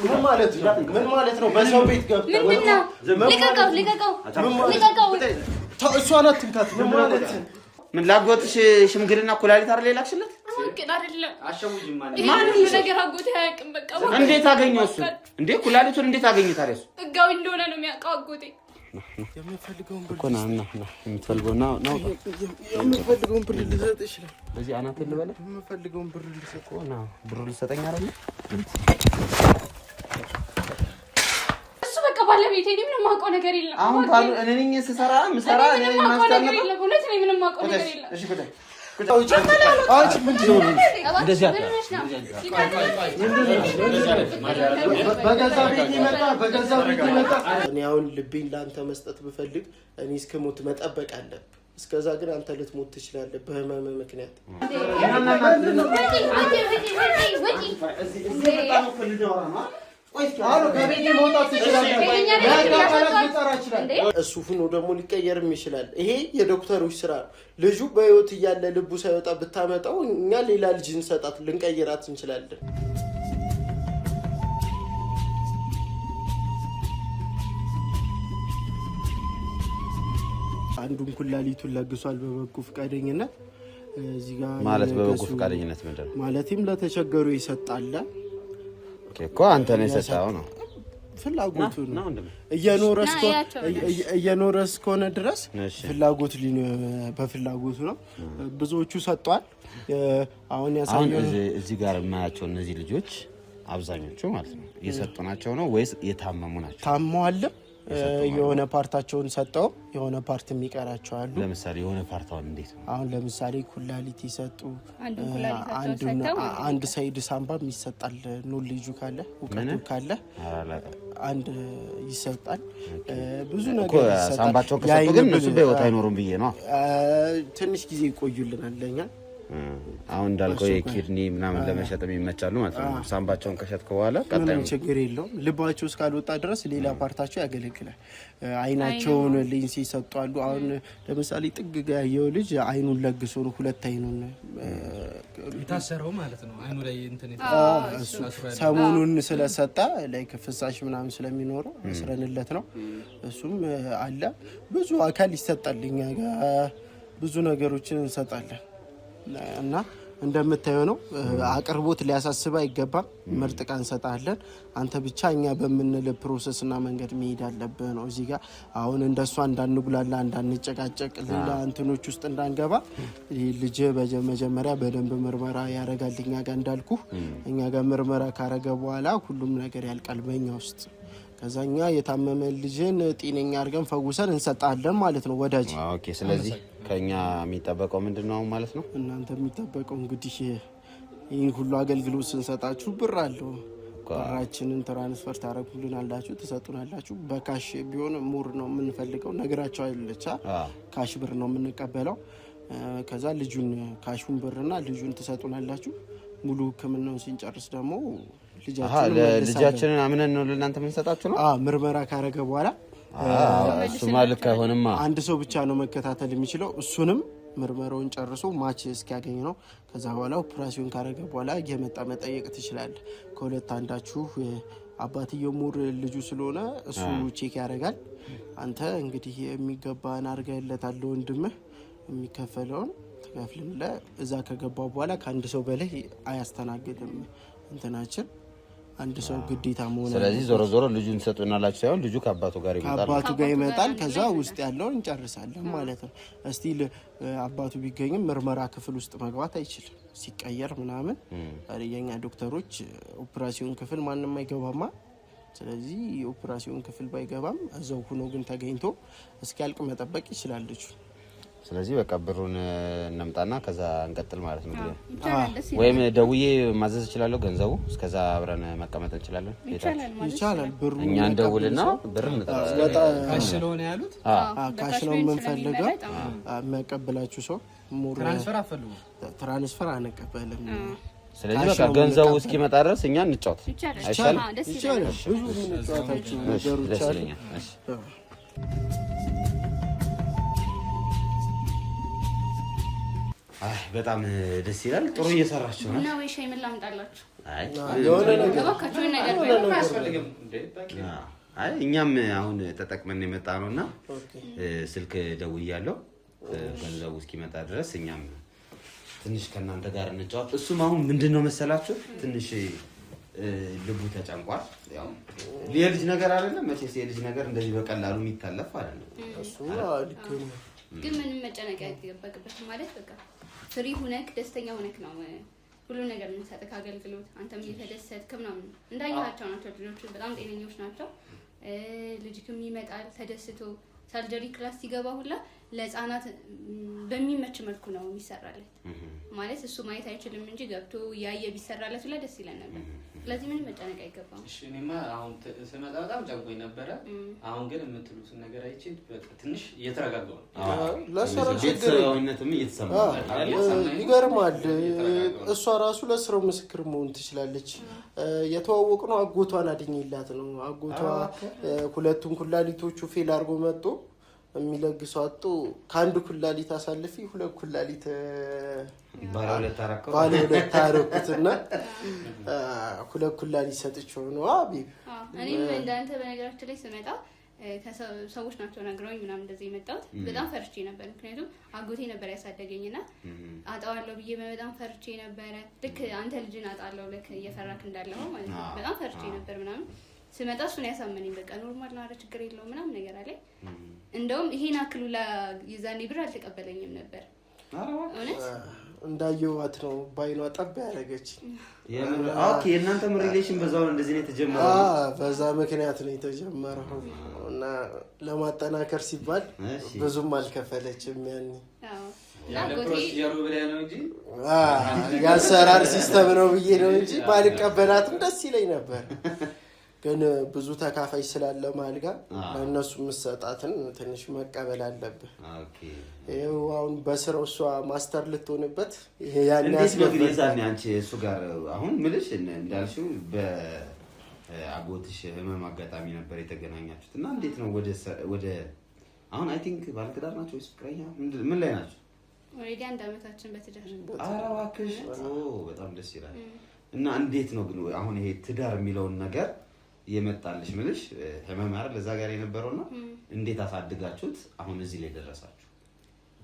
ምን ማለት ነው? በሰው ቤት ገብተህ ልቀቀው። እሷ ናት ትንካት። ምን ማለት ነው? ምን ላጎትሽ ሽምግልና ኩላሊት አይደል ላክሽለት? ግን አይደለም ማን ነገር አጎቴ አያውቅም። በቃ እንዴት አገኘው እሱ? እንዴ ኩላሊቱን እንዴት አገኘ ታዲያ? እሱ ህጋዊ እንደሆነ ነው የሚያውቀው አጎቴ። የምፈልገውን ብር እኮ ነው የምትፈልገውና ነው የምፈልገውን ብር ልሰጥ ይችላል። በዚህ አናት ልበለ የምፈልገውን ብር ልሰጥ እኮ ነው። ብሩ ልሰጠኝ አይደል? እሱ በቃ ባለቤቴ ነው። ምንም ማውቀው ነገር የለም። አሁን ባሉ እኔ ነኝ ስሰራ እኔ ማስተናገር የለም። ሁለት ነው። ምንም ማውቀው ነገር የለም። እሺ ጉዳይ አውጭ ምን ነው እንደዚህ በገዛ ቤት ይመጣ። እኔ አሁን ልቤን ላንተ መስጠት ብፈልግ እኔ እስከሞት መጠበቅ አለብህ። እስከዛ ግን አንተ ልትሞት ትችላለህ በህመም ምክንያት። እሱ ሆኖ ደግሞ ሊቀየርም ይችላል። ይሄ የዶክተሮች ስራ ነው። ልጁ በህይወት እያለ ልቡ ሳይወጣ ብታመጣው እኛ ሌላ ልጅ እንሰጣት ልንቀይራት እንችላለን። አንዱን ኩላሊቱን ለግሷል በበጎ ፈቃደኝነት። እዚህ ጋር ማለት በበጎ ፈቃደኝነት ምንድነው? ማለትም ለተቸገሩ ይሰጣል እኮ አንተ ነህ የሰጣው ነው ፍላጎቱ ነው። እየኖረ እስከሆነ ድረስ ፍላጎት በፍላጎቱ ነው። ብዙዎቹ ሰጧል። አሁን ያሳየው እዚህ ጋር የማያቸው እነዚህ ልጆች አብዛኞቹ ማለት ነው እየሰጡ ናቸው ነው ወይስ የታመሙ ናቸው? ታመዋል። የሆነ ፓርታቸውን ሰጠው የሆነ ፓርት የሚቀራቸው አሉ። ለምሳሌ የሆነ ፓርታውን እንዴት ነው? አሁን ለምሳሌ ኩላሊት ይሰጡ፣ አንድ ሳይድ ሳምባም ይሰጣል። ኖሌጁ ካለ እውቀቱ ካለ አንድ ይሰጣል። ብዙ ነገር ይሰጣል። ሳምባቸው ከሰጡ ግን እነሱ በህይወት አይኖሩም ብዬ ነው። ትንሽ ጊዜ ይቆዩልናል ለኛ። አሁን እንዳልከው የኪድኒ ምናምን ለመሸጥም ይመቻሉ ማለት ነው። ሳምባቸውን ከሸጥከ በኋላ ምንም ችግር የለውም። ልባቸው እስካልወጣ ድረስ ሌላ ፓርታቸው ያገለግላል። አይናቸውን ሌንስ ይሰጣሉ። አሁን ለምሳሌ ጥግ ጋር ያየው ልጅ አይኑን ለግሶ ነው ሁለት አይኑን የታሰረው ማለት ነው። አይኑ ላይ እንትን ሰሞኑን ስለሰጣ ላይ ፍሳሽ ምናምን ስለሚኖረው መስረንለት ነው። እሱም አለ ብዙ አካል ይሰጣልኛ ብዙ ነገሮችን እንሰጣለን እና እንደምታየው ነው። አቅርቦት ሊያሳስብ አይገባም። ምርጥ ዕቃ እንሰጣለን። አንተ ብቻ እኛ በምንል ፕሮሰስ እና መንገድ መሄድ አለብህ ነው። እዚህ ጋር አሁን እንደሷ እንዳንጉላላ እንዳንጨቃጨቅ ሌላ እንትኖች ውስጥ እንዳንገባ ልጅ መጀመሪያ በደንብ ምርመራ ያረጋል እኛ ጋር እንዳልኩ እኛ ጋር ምርመራ ካረገ በኋላ ሁሉም ነገር ያልቃል በእኛ ውስጥ። ከዛኛ የታመመ ልጅን ጤነኛ አድርገን ፈውሰን እንሰጣለን ማለት ነው ወዳጅ። ኦኬ። ስለዚህ ከኛ የሚጠበቀው ምንድነው ማለት ነው? እናንተ የሚጠበቀው እንግዲህ ይህን ሁሉ አገልግሎት ስንሰጣችሁ ብር አለው። ብራችንን ትራንስፈር ታረጉልናላችሁ፣ ትሰጡናላችሁ። በካሽ ቢሆን ሙር ነው የምንፈልገው። ነገራቸው አይደለቻ ካሽ ብር ነው የምንቀበለው። ከዛ ልጁን ካሹን ብርና ልጁን ትሰጡናላችሁ። ሙሉ ሕክምናውን ሲንጨርስ ደግሞ ልጃችንን አምነን ነው ለእናንተ የምንሰጣችሁ ነው። ምርመራ ካረገ በኋላ እሱ ማለት አይሆንም። አንድ ሰው ብቻ ነው መከታተል የሚችለው። እሱንም ምርመራውን ጨርሶ ማች እስኪያገኝ ነው። ከዛ በኋላ ኦፕራሲዮን ካረገ በኋላ እየመጣ መጠየቅ ትችላለህ። ከሁለት አንዳችሁ አባትየው ሙር ልጁ ስለሆነ እሱ ቼክ ያደርጋል። አንተ እንግዲህ የሚገባን አድርገህለታል። ወንድምህ የሚከፈለውን ትከፍልልህ። እዛ ከገባው በኋላ ከአንድ ሰው በላይ አያስተናግድም እንትናችን አንድ ሰው ግዴታ መሆን። ስለዚህ ዞሮ ዞሮ ልጁን ሰጡናላችሁ ሳይሆን ልጁ ከአባቱ ጋር ይመጣል። አባቱ ጋር ይመጣል። ከዛ ውስጥ ያለውን እንጨርሳለን ማለት ነው። እስቲ አባቱ ቢገኝም ምርመራ ክፍል ውስጥ መግባት አይችልም ሲቀየር ምናምን። የኛ ዶክተሮች ኦፕራሲዮን ክፍል ማንንም አይገባማ። ስለዚህ ኦፕራሲዮን ክፍል ባይገባም እዛው ሆኖ ግን ተገኝቶ እስኪያልቅ መጠበቅ ይችላል ልጁ። ስለዚህ በቃ ብሩን እናምጣና ከዛ እንቀጥል ማለት ነው። ወይም ደውዬ ማዘዝ እችላለሁ ገንዘቡ። እስከዛ አብረን መቀመጥ እንችላለን። ይቻላል። ብሩ እኛ እንደውልና ብር ካሽ ነው ያሉት። ካሽ ነው የምንፈልገው። የሚያቀብላችሁ ሰው ትራንስፈር አንቀበልም። ስለዚህ በቃ ገንዘቡ እስኪመጣ ድረስ እኛ እንጫወት አይሻልም? ይቻላል። ብዙ እንጫወታችሁ ነገሮች አሉ። በጣም ደስ ይላል። ጥሩ እየሰራችሁ ነው። ነው ወይ ሻይ ምን ላምጣላችሁ? አይ እኛም አሁን ተጠቅመን የመጣ ነውና ስልክ ደውያለሁ ገንዘቡ እስኪመጣ ድረስ እኛም ትንሽ ከእናንተ ጋር እንጫወት። እሱም አሁን ምንድነው መሰላችሁ ትንሽ ልቡ ተጨንቋል። ያው የልጅ ነገር አይደለም መቼስ የልጅ ነገር እንደዚህ በቀላሉ የሚታለፍ አይደለም። እሱ ግን ምንም መጨነቅ አይገባበትም ማለት በቃ ፍሪ ሆነክ ደስተኛ ሆነክ ነው ሁሉ ነገር የምንሰጥህ አገልግሎት አንተም እየተደሰትክ ምናምን እንዳያቸው ናቸው። ልጆቹ በጣም ጤነኞች ናቸው። ልጅክም ይመጣል ተደስቶ ሰርጀሪ ክላስ ሲገባ ሁላ ለህፃናት በሚመች መልኩ ነው የሚሰራለት ማለት እሱ ማየት አይችልም እንጂ ገብቶ ያየ ቢሰራለት ሁላ ደስ ይለን ነበር። ስለዚህ ምንም መጨነቅ አይገባም። እሺ እኔማ አሁን ስመጣ በጣም ጨንቆኝ ነበረ። አሁን ግን የምትሉትን ነገር አይቼ ትንሽ እየተረጋጋሁ ነው። ለስራው ችግርነትም እየተሰማው ይገርማል። እሷ ራሱ ለስራው ምስክር መሆን ትችላለች። የተዋወቅነው አጎቷን አድኝላት ነው። አጎቷ ሁለቱን ኩላሊቶቹ ፌል አድርጎ መጥቶ የሚለግሰው አጡ ከአንድ ኩላሊት አሳልፊ ሁለት ኩላሊት ባለ ሁለት አረኩትና ሁለት ኩላሊት ሰጥቼው ነው አቢብ። እኔም እንዳንተ በነገራችን ላይ ስመጣ ሰዎች ናቸው ነግረውኝ ምናምን እንደዚህ የመጣሁት በጣም ፈርቼ ነበር። ምክንያቱም አጎቴ ነበር ያሳደገኝና አጣዋለሁ ብዬ በጣም ፈርቼ ነበረ። ልክ አንተ ልጅን አጣለሁ ልክ እየፈራክ እንዳለው ማለት ነው። በጣም ፈርቼ ነበር ምናምን ስመጣ እሱን ያሳመነኝ በቃ ኖርማል ነው ችግር የለውም ምናምን ነገር አለ። እንደውም ይሄን አክሉ ለይዛኔ ብር አልተቀበለኝም ነበር። እውነት እንዳየዋት ነው ባይኗ ጠብ ያደረገች። ኦኬ የእናንተም ሪሌሽን በዛው እንደዚህ ነው የተጀመረው? በዛ ምክንያት ነው የተጀመረው እና ለማጠናከር ሲባል ብዙም አልከፈለችም። ያሰራር ሲስተም ነው ብዬ ነው እንጂ ባልቀበላትም ደስ ይለኝ ነበር። ግን ብዙ ተካፋይ ስላለ ማልጋ ለእነሱ መሰጣትን ትንሽ መቀበል አለብህ። ይኸው አሁን በስራው እሷ ማስተር ልትሆንበት ያን ያስገድዛኝ አንቺ እሱ ጋር አሁን ምልሽ እንዳልሽው በአጎትሽ ህመም አጋጣሚ ነበር የተገናኛችሁት እና እንዴት ነው ወደ አሁን አይ ቲንክ ባለትዳር ናቸው ወይስ ፍቅረኛ ምን ላይ ናቸው? ኦሬዲ አንድ አመታችን በትዳር እባክሽ በጣም ደስ ይላል። እና እንዴት ነው ግን አሁን ይሄ ትዳር የሚለውን ነገር የመጣልሽ ምልሽ ህመም አይደል ለዛ ጋር የነበረውና እንዴት አሳድጋችሁት አሁን እዚህ ላይ ደረሳችሁ?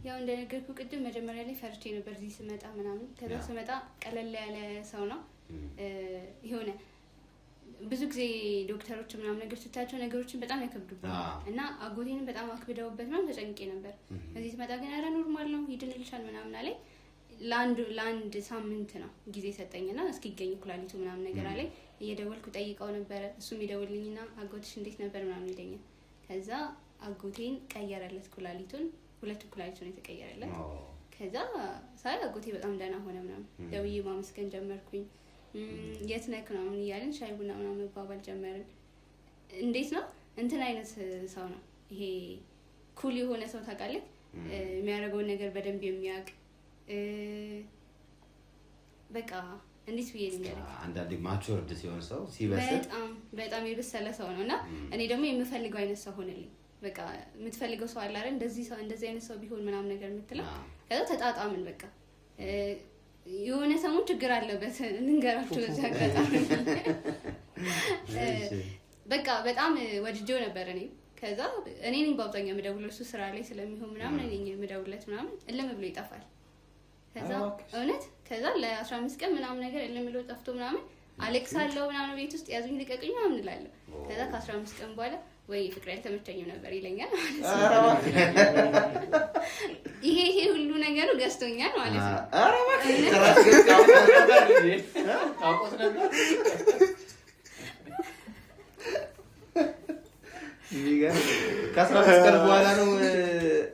ያው እንደነገርኩ ቅድም መጀመሪያ ላይ ፈርቼ ነበር እዚህ ስመጣ ምናምን። ከዛ ስመጣ ቀለል ያለ ሰው ነው ይሆነ ብዙ ጊዜ ዶክተሮች ምናምን ነገር ስታቸው ነገሮችን በጣም ያከብዱብኛል እና አጎቴንም በጣም አክብደውበት ምናምን ተጨንቄ ነበር። እዚህ ስመጣ ግን ኧረ ኖርማል ነው ይድንልሻል ምናምን አለኝ። ለአንድ ሳምንት ነው ጊዜ ሰጠኝና እስኪገኝ ኩላሊቱ ምናምን ነገር አለኝ። እየደወልኩ ጠይቀው ነበር እሱም ይደውልልኝና አጎትሽ እንዴት ነበር ምናምን ይለኛል። ከዛ አጎቴን ቀየረለት ኩላሊቱን ሁለቱም ኩላሊቱን የተቀየረለት። ከዛ ሳይ አጎቴ በጣም ደህና ሆነ ምናምን ደውዬ ማመስገን ጀመርኩኝ። የት ነህ ምናምን እያልን ሻይ ቡና ምናምን መባባል ጀመርን። እንዴት ነው እንትን አይነት ሰው ነው ይሄ ኩል የሆነ ሰው ታውቃለህ? የሚያደርገውን ነገር በደንብ የሚያውቅ በቃ እንዴት ብዬ ልንገርህ አንዳንዴ ማቹርድ ሲሆን ሰው ሲበስል በጣም የበሰለ ሰው ነውና እኔ ደግሞ የምፈልገው አይነት ሰው ሆነልኝ። በቃ የምትፈልገው ሰው አለ አይደል? እንደዚህ አይነት ሰው ቢሆን ምናምን ነገር የምትለው ከዛ ተጣጣምን። በቃ የሆነ ሰሞን ችግር አለበት እንንገራችሁ እዚህ አጋጣሚ በቃ በጣም ወድጄው ነበር እኔ። ከዛ እኔ ነኝ በአብዛኛው የምደውለው እሱ ስራ ላይ ስለሚሆን ምናምን እኔ የምደውልለት ምናምን እልም ብሎ ይጠፋል። ከዛ እውነት ከዛ ለ15 ቀን ምናምን ነገር እልም ብሎ ጠፍቶ ምናምን አሌክሳለሁ ምናምን ቤት ውስጥ ያዙኝ ልቀቁኝ ምናምን እላለሁ። ከዛ ከ15 ቀን በኋላ ወይ ፍቅር ያልተመቸኝም ነበር ይለኛል ማለት ነው። ይሄ ሁሉ ነገሩ ገዝቶኛል ማለት ነው። ኧረ እባክህ ከ15 ቀን በኋላ ነው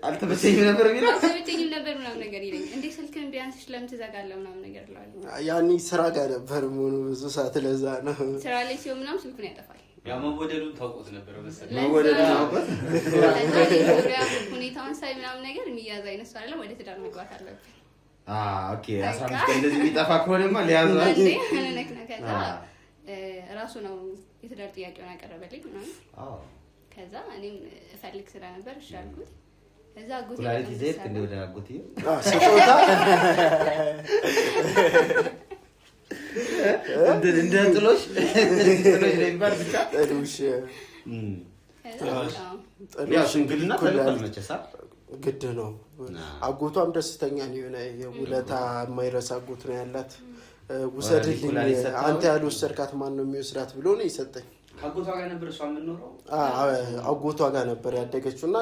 አልተመቸኝም ነበር የሚለው አልተመቸኝም ነበር ምናምን ነገር ይለኝ። እንዴ ስልክህን ቢያንስ ለምን ትዘጋለህ ምናምን ነገር እላለሁ። ያኔ ስራ ጋር ነበር ሆኖ ብዙ ሰዓት ለዛ ነው ስራ ላይ ሲሆን ምናምን ስልኩን ያጠፋል። ያ መወደዱን ታውቁት ነበር መሰለኝ። መወደዱን ታውቁት ሁኔታውን ሳይ ምናምን ነገር የሚያዝ አይነት ሰው አይደለም። ወደ ትዳር መግባት አለብን። ኦኬ 15 ቀን እንደዚህ የሚጠፋ ከሆነማ ሊያዝ ነው እንዴ ከዛ ራሱ ነው የትዳር ጥያቄውን ያቀረበልኝ ምናምን። ከዛ እኔም እፈልግ ስለነበር እሺ አልኩት። ከዛ አጎቴ ኩላሊት ይዘህ ወደ አጎቴ ስጦታ እንደ ጥሎሽ ለሚባል ብቻ ጥሎሽ ያው ሽምግልና ተልኳል መቼሳ ግድ ነው። አጎቷም ደስተኛ ነው የሆነ የውለታ የማይረሳ አጎት ነው ያላት። ውሰድልኝ አንተ ያልወሰድካት ማን ነው የሚወስዳት ብሎ ነው የሰጠኝ። አጎቷ ጋር ነበር እሷ የምትኖረው። አጎቷ ጋር ነበር ያደገችው እና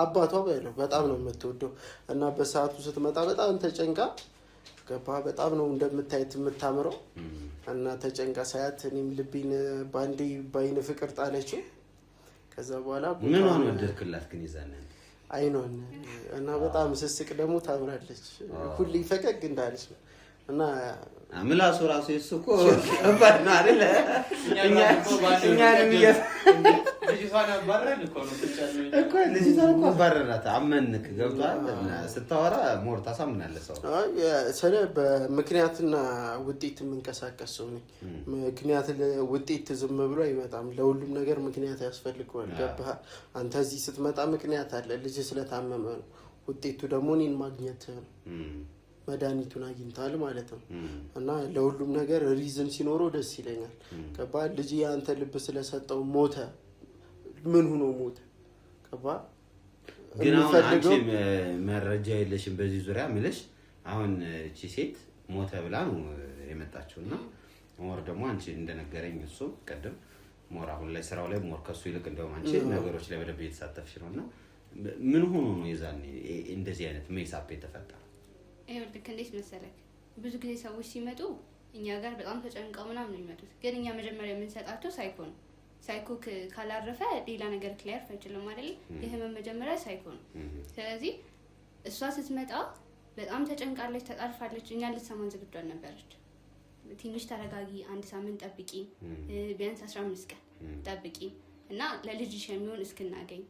አባቷ በጣም ነው የምትወደው እና በሰዓቱ ስትመጣ በጣም ተጨንቃ ገባ። በጣም ነው እንደምታየት የምታምረው እና ተጨንቃ ሳያት እኔም ልቤን ባንዴ ባይን ፍቅር ጣለችው። ከዛ በኋላ ምን ሆነ ወደድክላት ግን ይዛነ አይኖን እና በጣም ስስቅ ደግሞ ታምራለች። ሁሌ ፈቀቅ እንዳለች እና ምላሱ ራሱ እኮ ከባድ ነው አይደል? እኛንም ልጅቷን አባረን እኮ ነው እኮ ልጅቷን እኮ አባረናት። አመንክ ገብቷል። ስታወራ ሞር ታሳምናለህ ሰው። ስለ በምክንያትና ውጤት የምንቀሳቀስ ሰው ነኝ። ምክንያት ውጤት ዝም ብሎ አይመጣም። ለሁሉም ነገር ምክንያት ያስፈልገዋል። ገባህ? አንተ እዚህ ስትመጣ ምክንያት አለ። ልጅ ስለታመመ ነው። ውጤቱ ደግሞ እኔን ማግኘት ነው። መድኃኒቱን አግኝታል ማለት ነው። እና ለሁሉም ነገር ሪዝን ሲኖረው ደስ ይለኛል። ገባ? ልጅ የአንተ ልብ ስለሰጠው ሞተ። ምን ሆኖ ሞተ? ገባ? ግን አሁን አንቺ መረጃ የለሽም በዚህ ዙሪያ ምልሽ። አሁን እቺ ሴት ሞተ ብላ ነው የመጣችውና ሞር ደግሞ አንቺ እንደነገረኝ እሱ ቀደም ሞር አሁን ላይ ስራው ላይ ሞር ከሱ ይልቅ እንደውም አንቺ ነገሮች ላይ በደንብ እየተሳተፍሽ ነውና ምን ሆኖ ነው የዛኔ እንደዚህ አይነት ሜሳፕ የተፈጠረው? ልክ እንዴት መሰለክ፣ ብዙ ጊዜ ሰዎች ሲመጡ እኛ ጋር በጣም ተጨንቀው ምናምን ነው የሚመጡት። ግን እኛ መጀመሪያ የምንሰጣቸው ሳይኮ ነው። ሳይኮ ካላረፈ ሌላ ነገር ሊያርፍ አይችልም አይደል? የህመም መጀመሪያ ሳይኮ ነው። ስለዚህ እሷ ስትመጣ በጣም ተጨንቃለች፣ ተጣርፋለች። እኛ ልትሰማን ዝግጁ አልነበረች። ትንሽ ተረጋጊ፣ አንድ ሳምንት ጠብቂ፣ ቢያንስ 15 ቀን ጠብቂ እና ለልጅሽ የሚሆን እስክናገኝ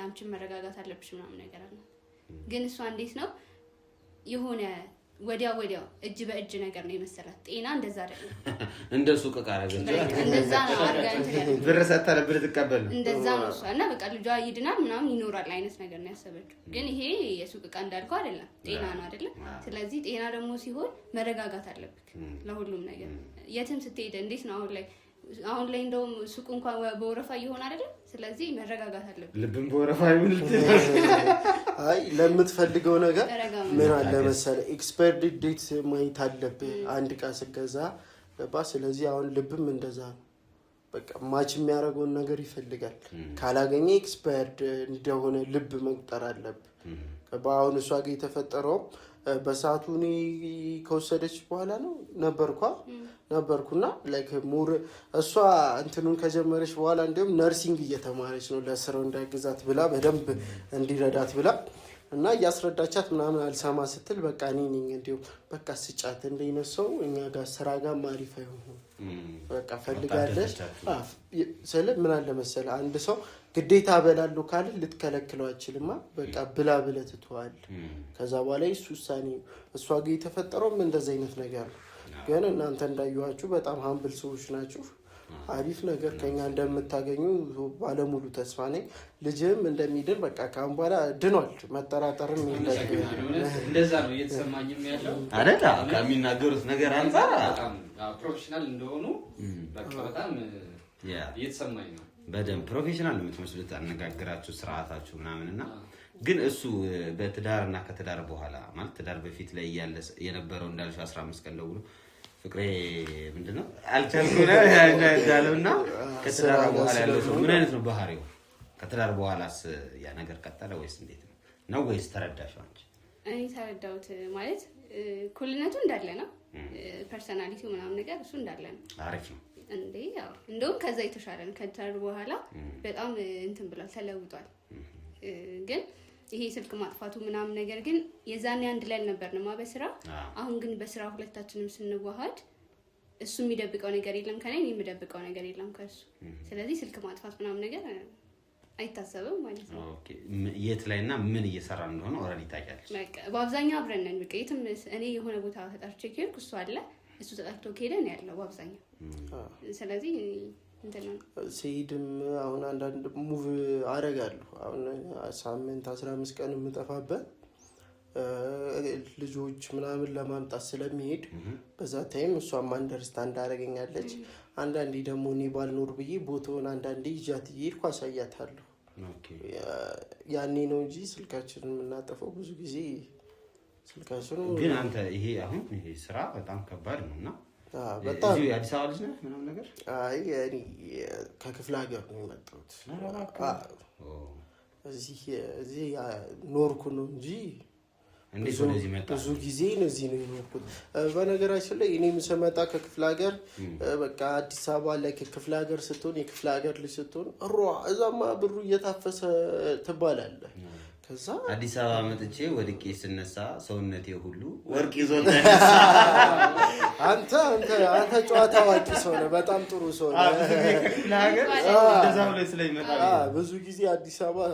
አንቺን መረጋጋት አለብሽ ምናምን ነገር አለ። ግን እሷ እንዴት ነው የሆነ ወዲያው እጅ በእጅ ነገር ነው የመሰላት። ጤና እንደዛ አይደለም። እንደሱ ከቃረገ እንደዛ ነው አርጋ ብር ሰጣለ ብር ተቀበል እንደዛ ነው እሷ እና በቃ ልጇ ይድናል ምናምን ይኖራል አይነት ነገር ነው ያሰበችው። ግን ይሄ የሱቅ ዕቃ እንዳልከው አይደለም፣ ጤና ነው አይደለም። ስለዚህ ጤና ደግሞ ሲሆን መረጋጋት አለብክ ለሁሉም ነገር። የትም ስትሄድ እንዴት ነው አሁን ላይ እንደውም ሱቅ እንኳን በወረፋ ይሆን አይደለም። ስለዚህ መረጋጋት አለብን። ልብን በወረፋ ይሁን አይ ለምትፈልገው ነገር ምን አለ መሰለህ ኤክስፓየርድ ዴት ማየት አለብህ አንድ ዕቃ ስትገዛ ገባ። ስለዚህ አሁን ልብም እንደዛ ነው። በቃ ማች የሚያደርገውን ነገር ይፈልጋል። ካላገኘ ኤክስፓየርድ እንደሆነ ልብ መቁጠር አለብህ ገባ። አሁን እሷ ጋር የተፈጠረው በሰዓቱ እኔ ከወሰደች በኋላ ነው ነበርኩና ላይክ ሙር እሷ እንትኑን ከጀመረች በኋላ እንዲሁም ነርሲንግ እየተማረች ነው ለስራው እንዳይገዛት ብላ በደንብ እንዲረዳት ብላ እና እያስረዳቻት ምናምን አልሰማ ስትል በቃ እኔ ነኝ እንዲሁም በቃ ስጫት እንደይነሰው እኛ ጋር ስራ ጋር ማሪፍ አይሆንም በቃ ፈልጋለች። ስለ ምን አለ መሰለህ አንድ ሰው ግዴታ በላለው ካለ ልትከለክለው አችልማ። በቃ ብላ ብለህ ትተዋል። ከዛ በኋላ እሱ ውሳኔ እሷ ጋር የተፈጠረው እንደዚህ አይነት ነገር ነው። ግን እናንተ እንዳያችሁ በጣም ሃምብል ሰዎች ናችሁ። አሪፍ ነገር ከኛ እንደምታገኙ ባለሙሉ ተስፋ ነኝ። ልጅም እንደሚድን በቃ ካሁን በኋላ ድኗል። መጠራጠርም እንደዛ ነው እየተሰማኝም ያለው አይደል? ከሚናገሩት ነገር አንፃር በጣም ፕሮፌሽናል እንደሆኑ በቃ በጣም እየተሰማኝ ነው። በደንብ ፕሮፌሽናል ነው የምትመስሉት አነጋገራችሁ፣ ስርዓታችሁ ምናምንና ግን እሱ በትዳርና ከትዳር በኋላ ማለት ትዳር በፊት ላይ ያለ የነበረው እንዳልሽ 15 ቀን ደውሎ ፍቅሬ ምንድነው አልቻልኩም ያለውና ከትዳር በኋላ ያለው ምን አይነት ነው ባህሪው? ከትዳር በኋላስ ያ ነገር ቀጠለ ወይስ እንዴት ነው ወይስ ተረዳሽው አንቺ? እኔ ተረዳሁት ማለት ኩልነቱ እንዳለ ነው። ፐርሰናሊቲው ምናምን ነገር እሱ እንዳለ ነው። አሪፍ ነው እንዴ? ያው እንደውም ከዛ የተሻለ ነው። ከትዳር በኋላ በጣም እንትን ብሏል፣ ተለውጧል። ግን ይሄ ስልክ ማጥፋቱ ምናምን ነገር ግን የዛኔ አንድ ላይ አልነበርንም በስራ። አሁን ግን በስራ ሁለታችንም ስንዋሃድ እሱ የሚደብቀው ነገር የለም ከኔ፣ እኔ የምደብቀው ነገር የለም ከሱ። ስለዚህ ስልክ ማጥፋት ምናምን ነገር አይታሰብም ማለት ነው። ኦኬ የት ላይና ምን እየሰራ እንደሆነ ኦሬዲ ታውቂያለሽ? በቃ በአብዛኛው አብረን ነን። በቃ የትም እኔ የሆነ ቦታ ተጣርቼ ከሄድኩ እሱ አለ፣ እሱ ተጣርቶ ከሄደን ያለው በአብዛኛው። ስለዚህ ሲሄድም አሁን አንዳንድ ሙቭ አደርጋለሁ። አሁን ሳምንት 15 ቀን የምጠፋበት ልጆች ምናምን ለማምጣት ስለሚሄድ በዛ ታይም እሷም አንደርስታንድ አደረገኛለች። አንዳንዴ ደግሞ እኔ ባልኖር ብዬ ቦታውን አንዳንዴ ይዣት እየሄድኩ አሳያታለሁ። ያኔ ነው እንጂ ስልካችንን የምናጠፈው ብዙ ጊዜ ስልካችን። ግን አንተ ይሄ አሁን ይሄ ስራ በጣም ከባድ ነው እና በጣም የአዲስ አበባ ልጅ ነህ ምናምን ነገር? አይ እኔ ከክፍለ ሀገር ነው የመጣሁት። እዚህ ኖርኩ ነው እንጂ ብዙ ጊዜ እዚህ ነው የኖርኩት። በነገራችን ላይ እኔም ስመጣ ከክፍለ ሀገር በቃ አዲስ አበባ ላይ ከክፍለ ሀገር ስትሆን የክፍለ ሀገር ልጅ ስትሆን እዛማ ብሩ እየታፈሰ ትባላለህ። ከዛ አዲስ አበባ መጥቼ ወድቄ ስነሳ ሰውነቴ ሁሉ ወርቅ ይዞ አንተ ጨዋታ አዋቂ ሰው ነህ። በጣም ጥሩ ሰው ነህ። ብዙ ጊዜ አዲስ አበባ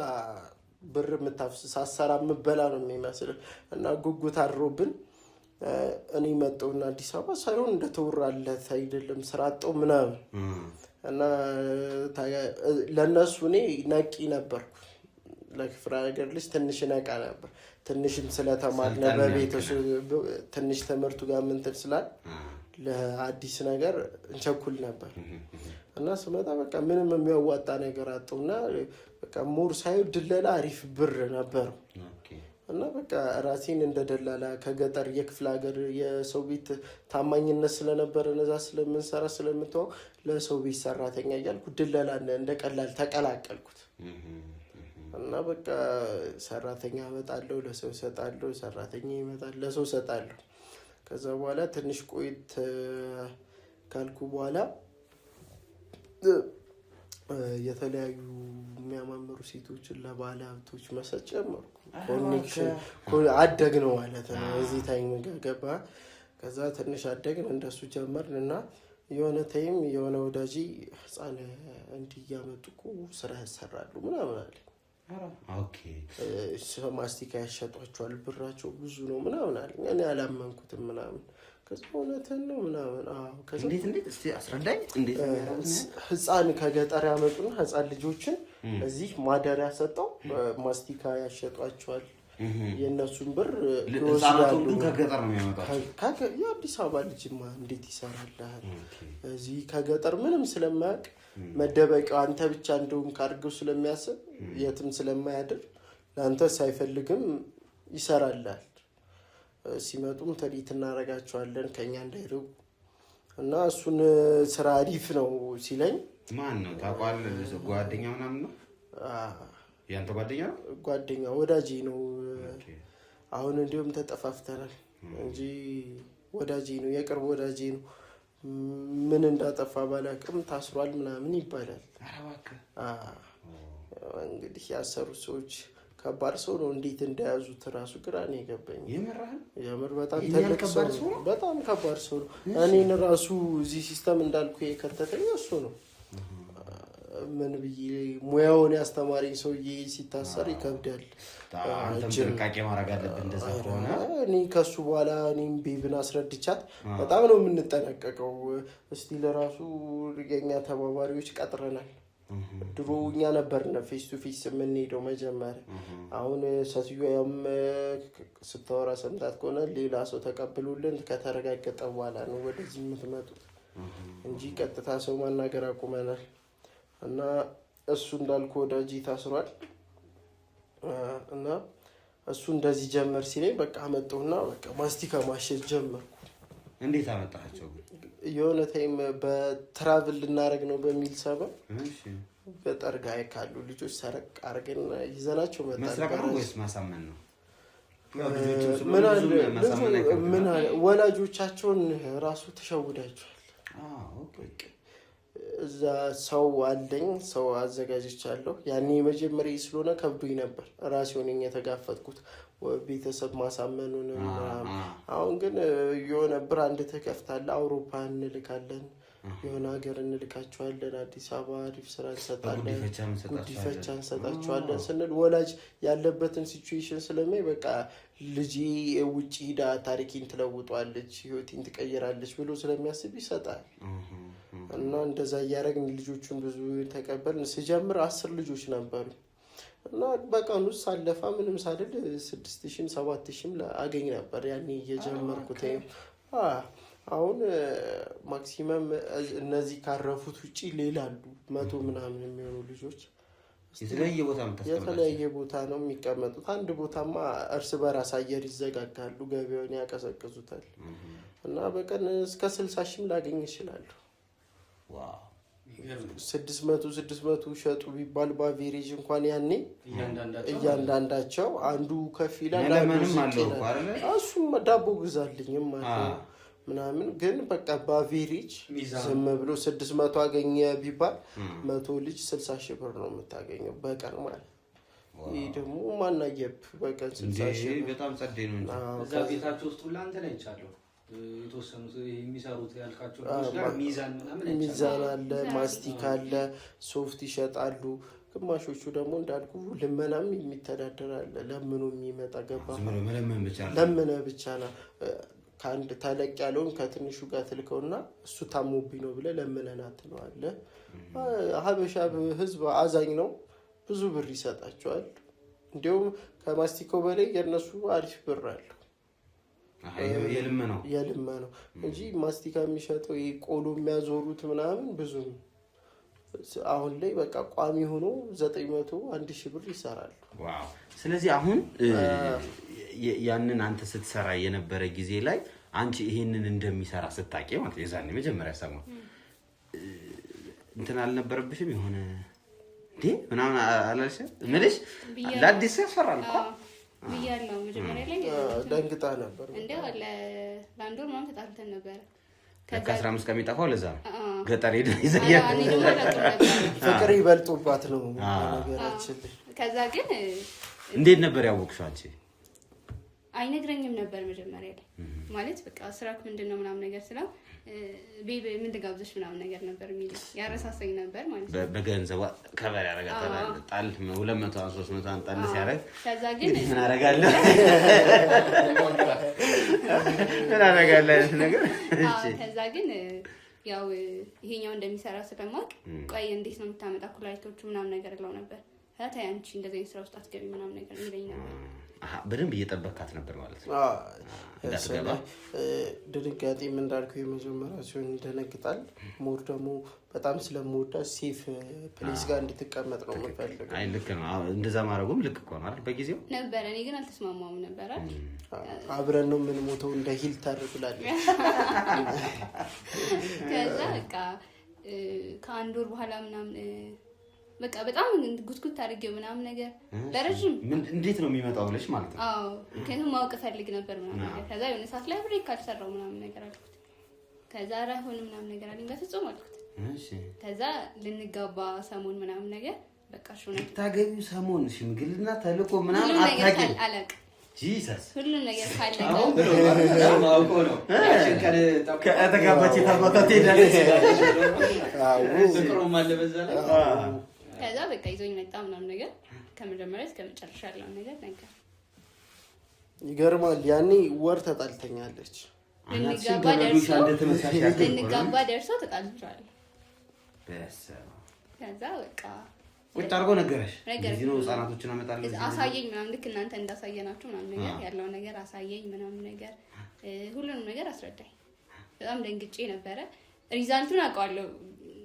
ብር የምታፍስ ሳሰራ የምበላ ነው የሚመስል እና ጉጉት አድሮብን እኔ መጣሁና አዲስ አበባ ሳይሆን እንደተወራለት አይደለም ስራ አጣሁ ምናምን እና ለእነሱ እኔ ነቂ ነበርኩ። ለክፍለ ሀገር ልጅ ትንሽ ነቃ ነበር። ትንሽም ስለተማርነ በቤተሰብ ትንሽ ትምህርቱ ጋር ምንትን ስላል ለአዲስ ነገር እንቸኩል ነበር እና ስመጣ በቃ ምንም የሚያዋጣ ነገር አጣሁና በቃ ሞር ሳይው ድለላ አሪፍ ብር ነበር እና በቃ ራሴን እንደ ደላላ ከገጠር የክፍለ ሀገር የሰው ቤት ታማኝነት ስለነበረ እዛ ስለምንሰራ ስለምታው ለሰው ቤት ሰራተኛ እያልኩ ድለላ እንደቀላል ተቀላቀልኩት እና በቃ ሰራተኛ እመጣለሁ፣ ለሰው እሰጣለሁ፣ ሰራተኛ ይመጣል፣ ለሰው እሰጣለሁ። ከዛ በኋላ ትንሽ ቆይት ካልኩ በኋላ የተለያዩ የሚያማምሩ ሴቶችን ለባለ ሀብቶች መሰጥ ጀመርኩ። ኮኔክሽን አደግን ማለት ነው። እዚህ ታይም ገባ። ከዛ ትንሽ አደግን እንደሱ ጀመርን እና የሆነ ታይም የሆነ ወዳጅ ህፃን እንዲያመጡ እኮ ስራ ያሰራሉ ምናምን አለ። ማስቲካ ያሸጧቸዋል ብራቸው ብዙ ነው ምናምን አለ። እኔ አላመንኩትም ምናምን። ከዛ እውነትን ነው ምናምን። እንዴት እስቲ አስረዳኝ። እንዴት ህፃን ከገጠር ያመጡና ህፃን ልጆችን እዚህ ማደሪያ ሰጠው ማስቲካ ያሸጧቸዋል። የእነሱን ብር ህፃናቱ ከገጠር ነው የሚያመጣቸው። የአዲስ አበባ ልጅማ እንዴት ይሰራልሃል? እዚህ ከገጠር ምንም ስለማያውቅ መደበቂያው አንተ ብቻ እንደውም ካርገው ስለሚያስብ የትም ስለማያድር ለአንተ ሳይፈልግም ይሰራልሃል። ሲመጡም ትሪት እናደርጋቸዋለን ከኛ እንዳይርቁ እና እሱን ስራ አሪፍ ነው ሲለኝ ማን ነው ታውቃለህ? ጓደኛ ምናምን ነው? ያንተ ጓደኛ ነው? ጓደኛ ወዳጄ ነው። አሁን እንዲሁም ተጠፋፍተናል እንጂ ወዳጄ ነው፣ የቅርብ ወዳጄ ነው። ምን እንዳጠፋ ባላቅም ታስሯል ምናምን ይባላል። እንግዲህ ያሰሩት ሰዎች ከባድ ሰው ነው። እንዴት እንደያዙት ራሱ ግራ ነው የገባኝ። የምር በጣም ትልቅ ሰው ነው። በጣም ከባድ ሰው ነው። እኔን ራሱ እዚህ ሲስተም እንዳልኩ የከተተኝ እሱ ነው። ምን ብዬ ሙያውን ያስተማረኝ ሰውዬ ሲታሰር ይከብዳል። ጥንቃቄ ማድረግ አለብን እንደዛ ከሆነ። እኔ ከሱ በኋላ እኔም ቤብን አስረድቻት በጣም ነው የምንጠነቀቀው። እስቲ ለራሱ የኛ ተባባሪዎች ቀጥረናል። ድሮ እኛ ነበርን ፌስ ቱ ፌስ የምንሄደው መጀመሪያ። አሁን ሴትዮዋም ስታወራ ሰምታት ከሆነ ሌላ ሰው ተቀብሎልን ከተረጋገጠ በኋላ ነው ወደዚህ የምትመጡት እንጂ ቀጥታ ሰው ማናገር አቁመናል። እና እሱ እንዳልኩ ወዳጅ ታስሯል እና እሱ እንደዚህ ጀመር ሲለኝ በቃ አመጣሁና በቃ ማስቲካ ማሸት ጀመርኩ። እንዴት አመጣቸው? የሆነ ታይም በትራቭል ልናደርግ ነው በሚል ሰበብ ገጠር ጋር ካሉ ልጆች ሰረቅ አድርገን ይዘናቸው መጣን። መስረቅ ነው ወይስ ማሳመን ነው? ምን ወላጆቻቸውን ራሱ ተሸውዳቸዋል። እዛ ሰው አለኝ፣ ሰው አዘጋጅቻለሁ። ያኔ መጀመሪያ ስለሆነ ከብዶኝ ነበር ራሴ ሆነኝ የተጋፈጥኩት ቤተሰብ ማሳመኑን። አሁን ግን የሆነ ብራንድ ተከፍታለ፣ አውሮፓ እንልካለን፣ የሆነ ሀገር እንልካቸዋለን፣ አዲስ አበባ አሪፍ ስራ እንሰጣለን፣ ጉዲፈቻ እንሰጣቸዋለን ስንል ወላጅ ያለበትን ሲቹዌሽን ስለማይ በቃ ልጄ ውጭ ሂዳ ታሪኬን ትለውጧለች፣ ህይወቴን ትቀይራለች ብሎ ስለሚያስብ ይሰጣል። እና እንደዛ እያደረግን ልጆቹን ብዙ ተቀበልን። ስጀምር 10 ልጆች ነበሩ እና በቀን ውስጥ ሳለፋ ምንም ሳልል 6000 7000 አገኝ ነበር ያኔ እየጀመርኩት። አሁን ማክሲመም እነዚህ ካረፉት ውጪ ሌላ አሉ 100 ምናምን የሚሆኑ ልጆች የተለያየ ቦታ ነው የሚቀመጡት። አንድ ቦታማ እርስ በራስ አየር ይዘጋጋሉ፣ ገበያውን ያቀዘቅዙታል። እና በቀን እስከ 60,000 ላገኝ ይችላሉ። 600 ሸጡ ቢባል በአቬሬጅ እንኳን ያኔ እያንዳንዳቸው አንዱ ከፍ ይላል። እሱም ዳቦ ግዛልኝም አለ ምናምን። ግን በቃ በአቬሬጅ ዝም ብሎ 600 አገኘ ቢባል 100 ልጅ 60,000 ብር ነው የምታገኘው በቀን ማለት። ይህ ደግሞ ማናየብ በቀን 60,000 በጣም ጸዴ ነው። እዛ ቤታቸው ውስጥ ሁላ አንተ ላይ ይቻለሁ የተወሰኑት የሚሰሩት ያልካቸው ጋር ሚዛን አለ፣ ማስቲክ አለ፣ ሶፍት ይሸጣሉ። ግማሾቹ ደግሞ እንዳልኩ ልመናም የሚተዳደራል። ለምኑ የሚመጣ ገባ ለምነ ብቻ ነው። ከአንድ ተለቅ ያለውን ከትንሹ ጋር ትልከውና እሱ ታሞብኝ ነው ብለህ ለምነና ትለዋለህ። ሀበሻ ህዝብ አዛኝ ነው፣ ብዙ ብር ይሰጣቸዋል። እንዲሁም ከማስቲኮ በላይ የእነሱ አሪፍ ብር አለው። የልመናው እንጂ ማስቲካ የሚሸጠው ቆሎ የሚያዞሩት ምናምን ብዙ ነው። አሁን ላይ በቃ ቋሚ ሆኖ 900 1000 ብር ይሰራሉ። ዋው! ስለዚህ አሁን ያንን አንተ ስትሰራ የነበረ ጊዜ ላይ አንቺ ይሄንን እንደሚሰራ ስታቂ ማለት የዛኔ መጀመሪያ ሰሞን እንትን አልነበረብሽም? የሆነ ምናምን አላልሽም? ምንሽ ለአዲስ ያስፈራል እኮ ብያለሁ። መጀመሪያ ላይ ደንግጣ ነበር። እንደው ለአንድ ወር ምናምን ተጣልተን ነበር። ከ15 ቀን የሚጠፋው ለዛ ነው። ገጠር ሄደ ፍቅር ይበልጡባት ነው ነገራችን። ከዛ ግን እንዴት ነበር ያወቅሽው አንቺ? አይነግረኝም ነበር መጀመሪያ ላይ ማለት በቃ ስራክ ምንድነው ምናምን ነገር ስለው ቤቢ ምን ልጋብዝሽ ምናምን ነገር ነበር የሚለው። ያረሳሰኝ ነበር ማለት ነው። በገንዘብ ከበር ያረጋታል። ጣል 200 300 አንጣል ሲያረግ ከዛ ግን ምን አረጋለሁ ነገር እሺ። ከዛ ግን ያው ይሄኛው እንደሚሰራ ስለማውቅ ቆይ እንዴት ነው የምታመጣ ኩላሊቶቹ ምናምን ነገር ለው ነበር። ታዲያ አንቺ እንደዚህ ስራ ውስጥ አትገቢ ምናምን ነገር ይለኝ ነበር። በደንብ እየጠበካት ነበር ማለት ነው። ድንጋጤም እንዳልከው የመጀመሪያ ሲሆን ይደነግጣል። ሞር ደግሞ በጣም ስለምወዳት ሴፍ ፕሌስ ጋር እንድትቀመጥ ነው የምፈልገው። አይ ልክ ነው። እንደዛ ማድረጉም ልክ እኮ ነው አይደል? በጊዜው ነበር። እኔ ግን አልተስማማሁም ነበር አይደል? አብረን ነው ምን ሞተው እንደ ሂልተር ብላለች። ከዛ በቃ ከአንድ ወር በኋላ ምናምን በቃ በጣም ጉትጉት አድርጌው ምናምን ነገር ለረጅም እንዴት ነው የሚመጣው ብለሽ ማለት ነው? አዎ ምክንያቱም ማወቅ ፈልግ ነበር ምናምን ነገር። ከዛ የሆነ ሰዓት ላይ ብሬክ ካልሰራው ምናምን ነገር አልኩት። ከዛ ራይሆን ምናምን ነገር አለኝ በፍጹም አልኩት። እሺ ከዛ ልንጋባ ሰሞን ምናምን ነገር በቃ ሾነ ታገቢው ሰሞን ሽምግልና ተልቆ ምናምን አታውቂም? አላውቅ ጂሰስ ሁሉ ነገር ካለቀ አውቆ ነው ከተጋባች ታባታት ሄዳለች። ፍቅሩ ማለበዛ ላይ ከዛ በቃ ይዞኝ መጣ ምናምን ነገር ከመጀመሪያ እስከ መጨረሻ ያለው ነገር ነገር ይገርማል። ያኔ ወር ተጣልተኛለች። ልንጋባ ደርሶ ተጣልቻለሁ። ከዛ በቃ ቁጭ አድርጎ ነገረሽ እዚህ ነው ህፃናቶችን አመጣለሁ አሳየኝ ምናምን ልክ እናንተ እንዳሳየናችሁ ምናምን ነገር ያለው ነገር አሳየኝ ምናምን ነገር ሁሉንም ነገር አስረዳኝ። በጣም ደንግጬ ነበረ። ሪዛልቱን አውቀዋለሁ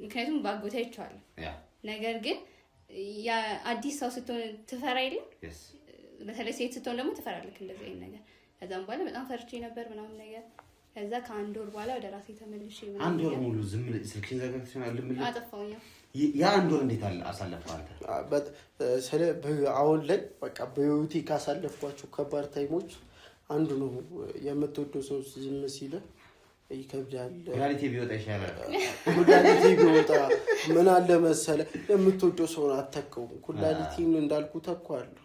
ምክንያቱም ባጎታ ይቻላል። ነገር ግን ያ አዲስ ሰው ስትሆን ትፈራ የለም? በተለይ ሴት ስትሆን ደግሞ ትፈራለች እንደዚህ አይነት ነገር። ከዛም በኋላ በጣም ፈርቼ ነበር ምናምን ነገር። ከዛ ከአንድ ወር በኋላ ወደ ራሴ ተመልሼ ምናምን አንድ ወር ሙሉ ዝም ብለሽ ስልክሽን ዘጋግተሽ ልምል አጠፋውኝ። ያ አንድ ወር እንዴት አሳለፈው አንተ? አሁን ላይ በቃ በህይወቴ ካሳለፍኳቸው ከባድ ታይሞች አንዱ ነው። የምትወደው ሰው ዝም ሲል ይከብዳል። ኩላሊቴ ቢወጣ ይሻላል። ኩላሊቴ ቢወጣ ምን አለ መሰለህ የምትወደው ሰውን አትተካውም። ኩላሊቴን እንዳልኩ ተኳለሁ።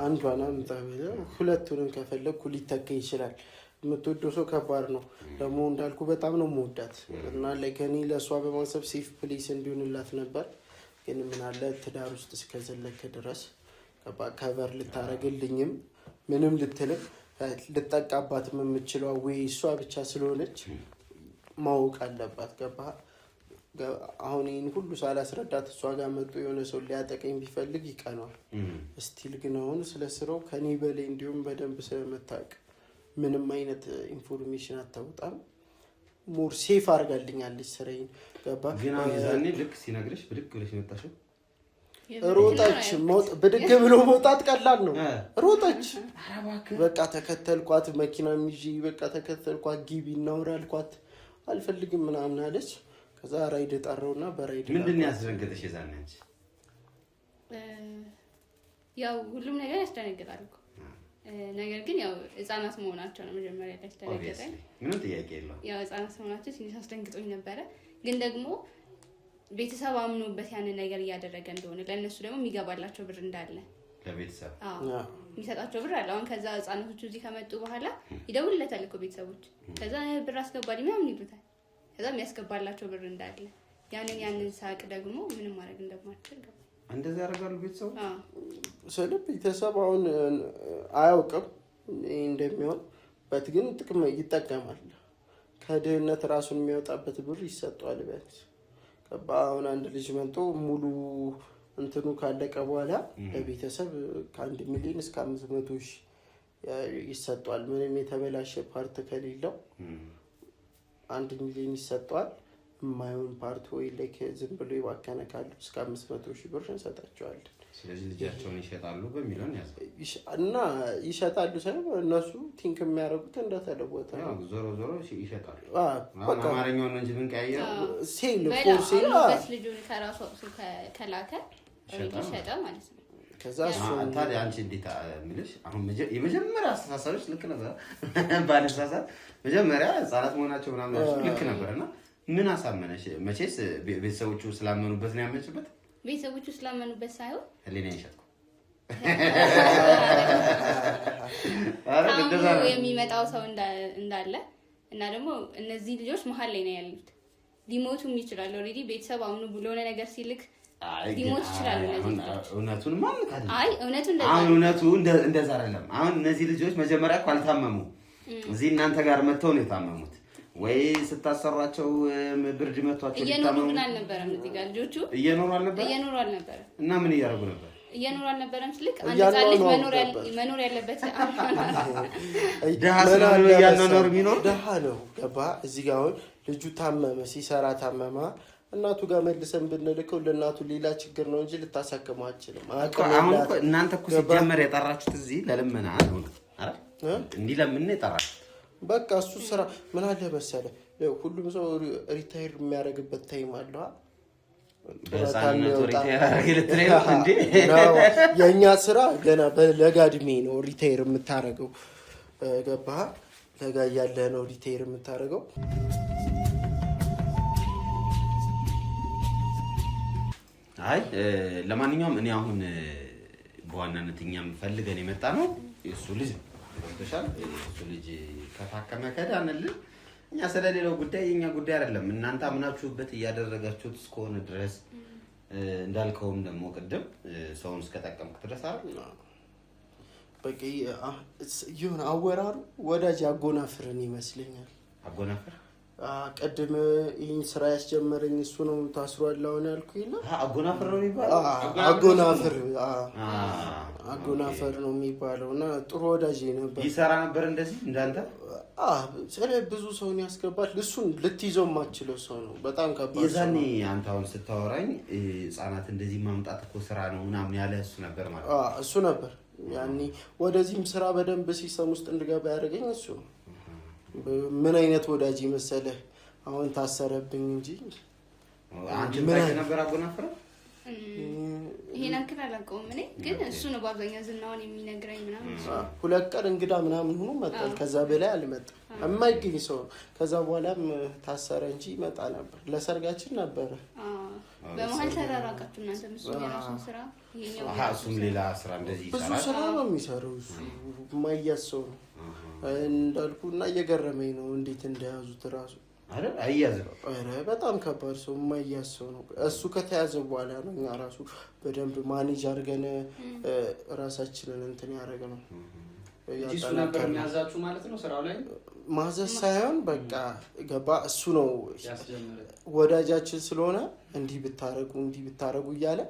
አንዷን አምጣ ብለህ ሁለቱንም ከፈለግኩ ሊተካ ይችላል። የምትወደው ሰው ከባድ ነው። ደግሞ እንዳልኩ በጣም ነው የምወዳት እና ለከኔ ለእሷ በማሰብ ሴፍ ፕሌስ እንዲሆንላት ነበር። ግን ምን አለ ትዳር ውስጥ እስከዘለከ ድረስ ከበር ልታረግልኝም ምንም ልትልም ልጠቃባትም የምችለው ወይ እሷ ብቻ ስለሆነች ማወቅ አለባት። ገባህ? አሁን ይህን ሁሉ ሳላስረዳት እሷ ጋር መጥቶ የሆነ ሰው ሊያጠቀኝ ቢፈልግ ይቀናል። እስቲል ግን አሁን ስለ ስራው ከኔ በላይ እንዲሁም በደንብ ስለምታውቅ ምንም አይነት ኢንፎርሜሽን አታወጣም። ሞር ሴፍ አድርጋልኛለች ስራዬን። ገባ ግን አሁን የዛኔ ልክ ሲነግርሽ ብድግ ብለሽ መጣሽው? ሮጠች። ብድግ ብሎ መውጣት ቀላል ነው። ሮጠች። በቃ ተከተልኳት፣ መኪና ይዤ በቃ ተከተልኳት። ግቢ እናውራ አልኳት። አልፈልግም ምናምን አለች። ከዛ ራይድ ጠራውና በራይድ ምንድን ነው ያስደነገጠሽ የዛኔ አንቺ? ያው ሁሉም ነገር ያስደነግጣል እኮ ነገር ግን ያው ህፃናት መሆናቸው ነው መጀመሪያ ላይ ያስደነገጠኝ። ምንም ጥያቄ የለውም። ያው ህፃናት መሆናቸው ትንሽ አስደንግጦኝ ነበረ። ግን ደግሞ ቤተሰብ አምኖበት ያንን ነገር እያደረገ እንደሆነ ለእነሱ ደግሞ የሚገባላቸው ብር እንዳለ ለቤተሰብ የሚሰጣቸው ብር አለ። አሁን ከዛ ህፃናቶቹ እዚህ ከመጡ በኋላ ይደውልለታል እኮ ቤተሰቦች። ከዛ ብር አስገባልኝ ምናምን ይሉታል። ከዛ የሚያስገባላቸው ብር እንዳለ ያንን ሳቅ ደግሞ ምንም ማድረግ እንደማትችል ገባ። እንደዛ ያደርጋሉ ቤተሰቦች። ስለዚህ ቤተሰብ አሁን አያውቅም እንደሚሆን በት ግን ጥቅም ይጠቀማል። ከድህነት ራሱን የሚያወጣበት ብር ይሰጠዋል ቢያንስ። አሁን አንድ ልጅ መጥቶ ሙሉ እንትኑ ካለቀ በኋላ ለቤተሰብ ከ1 ሚሊዮን እስከ 500,000 ይሰጠዋል። ምንም የተበላሸ ፓርት ከሌለው 1 ሚሊዮን ይሰጠዋል። የማይሆን ፓርት ወይ ላይክ ዝም ብሎ ይባከነ ካለው እስከ 500,000 ብር እንሰጣቸዋለን። ስለዚህ ልጃቸውን ይሸጣሉ በሚለው ነው እና ይሸጣሉ ሳይሆን እነሱ ቲንክ የሚያደርጉት እንደተለወጠ ነው። ዞሮ ይሸጣሉ። አማርኛውን ነው እንጂ ምን ቀያየው ሴል ፎር ሴል ልጁን ከራሱ ከላከ ይሸጣ ማለት ነው። ከዛ ታዲያ አንቺ እንዴት ምልሽ አሁን የመጀመሪያ አስተሳሰብሽ ልክ ነበር። ባለሳሳት መጀመሪያ ህፃናት መሆናቸው ምናምን ልክ ነበርና ምን አሳመነሽ? መቼስ ቤተሰቦቹ ስላመኑበት ነው ያመንሽበት? ቤተሰቦቹ ስላመኑበት ሳይሆን ህሊና ይሸጥኩ የሚመጣው ሰው እንዳለ እና ደግሞ እነዚህ ልጆች መሀል ላይ ነው ያሉት። ሊሞቱም ይችላሉ። ኦልሬዲ ቤተሰብ አምኑ ብሎ ነገር ሲልክ ሊሞት ይችላሉ። እውነቱን ማን ካለ እውነቱ እንደዛ አይደለም። አሁን እነዚህ ልጆች መጀመሪያ እኮ አልታመሙ። እዚህ እናንተ ጋር መጥተው ነው የታመሙት። ወይ ስታሰሯቸው ብርድ መቷቸው እየኖሩ አልነበረም። እዚህ ጋር ልጆቹ እየኖሩ አልነበረም። እና ምን እያደረጉ ነበር? እየኖሩ አልነበረም ስልክ አንድ ጻል ልጅ መኖር ያለበት ደሃ ስለሆነ ያናኖር የሚኖር ደሃ ነው። ገባ? እዚህ ጋር አሁን ልጁ ታመመ፣ ሲሰራ ታመማ። እናቱ ጋር መልሰን ብንልከው ለእናቱ ሌላ ችግር ነው እንጂ ልታሳክመው አትችልም። አሁን እኮ እናንተ እኮ ሲጀመር የጠራችሁት እዚህ ለልመና ነው አይደል? እንዲህ ለምን የጠራችሁት? በቃ እሱ ስራ ምን አለ መሰለህ፣ ሁሉም ሰው ሪታየር የሚያደርግበት ታይም አለው። የእኛ ስራ ገና በለጋ እድሜ ነው ሪታየር የምታደርገው። ገባህ? ለጋ ያለህ ነው ሪታየር የምታደርገው። አይ ለማንኛውም እኔ አሁን በዋናነት እኛም ፈልገን የመጣ ነው እሱ ልጅ ተሻል እሱ ልጅ ከታከመ ከዳንልን እኛ ስለሌላው ጉዳይ የኛ ጉዳይ አይደለም። እናንተ አምናችሁበት እያደረጋችሁት እስከሆነ ድረስ እንዳልከውም ደግሞ ቅድም ሰውን እስከጠቀምክ ድረስ አይደል? በቃ ይሁን። አወራሩ ወዳጅ አጎናፍርን ይመስለኛል። አጎናፍር ቀድም ይህን ስራ ያስጀመረኝ እሱ ነው። ታስሯል አሁን ያልኩህ የለ አጎናፍር ነው የሚባለው። አጎናፍር ነው የሚባለው እና ጥሩ ወዳጅ ነበር። ይሰራ ነበር እንደዚህ እንዳንተ። ስለ ብዙ ሰውን ያስገባል። እሱን ልትይዘው የማትችለው ሰው ነው። በጣም ከባድ። የዛኔ አንተ አሁን ስታወራኝ ህጻናት እንደዚህ ማምጣት እኮ ስራ ነው ምናምን ያለ እሱ ነበር ማለት ነው። እሱ ነበር ያኔ ወደዚህም ስራ በደንብ ሲስተም ውስጥ እንድገባ ያደረገኝ እሱ ነው። ምን አይነት ወዳጅ መሰለህ? አሁን ታሰረብኝ እንጂ አንቺ ምን ነበር አጎናፍረው? ይሄን አንከራ አላውቀውም እኔ ግን እሱ ነው በአብዛኛው ዝናውን የሚነግረኝ ምናምን። 2 ቀን እንግዳ ምናምን ሆኖ መጣል። ከዛ በላይ አልመጣም። የማይገኝ ሰው። ከዛ በኋላም ታሰረ እንጂ ይመጣ ነበር። ለሰርጋችን ነበረ። በመሀል ተራራቃችሁ እናንተ። እሱ የራሱን ስራ ይሄኛው እሱም ሌላ ስራ እንደዚህ ይሰራል። ብዙ ስራ ነው የሚሰራው እሱ። የማይያዝ ሰው ነው እንዳልኩ እና እየገረመኝ ነው እንዴት እንደያዙት ራሱ አይደል? አያዘው። አረ በጣም ከባድ ሰው፣ የማይያዝ ሰው ነው። እሱ ከተያዘ በኋላ ነው እኛ ራሱ በደንብ ማኔጅ አድርገን ራሳችንን እንትን ያደረገ ነው። እሱ ነበር የሚያዛችሁ ማለት ነው ስራው ላይ? ማዘዝ ሳይሆን በቃ ገባ እሱ ነው ወዳጃችን ስለሆነ እንዲህ ብታረጉ እያለ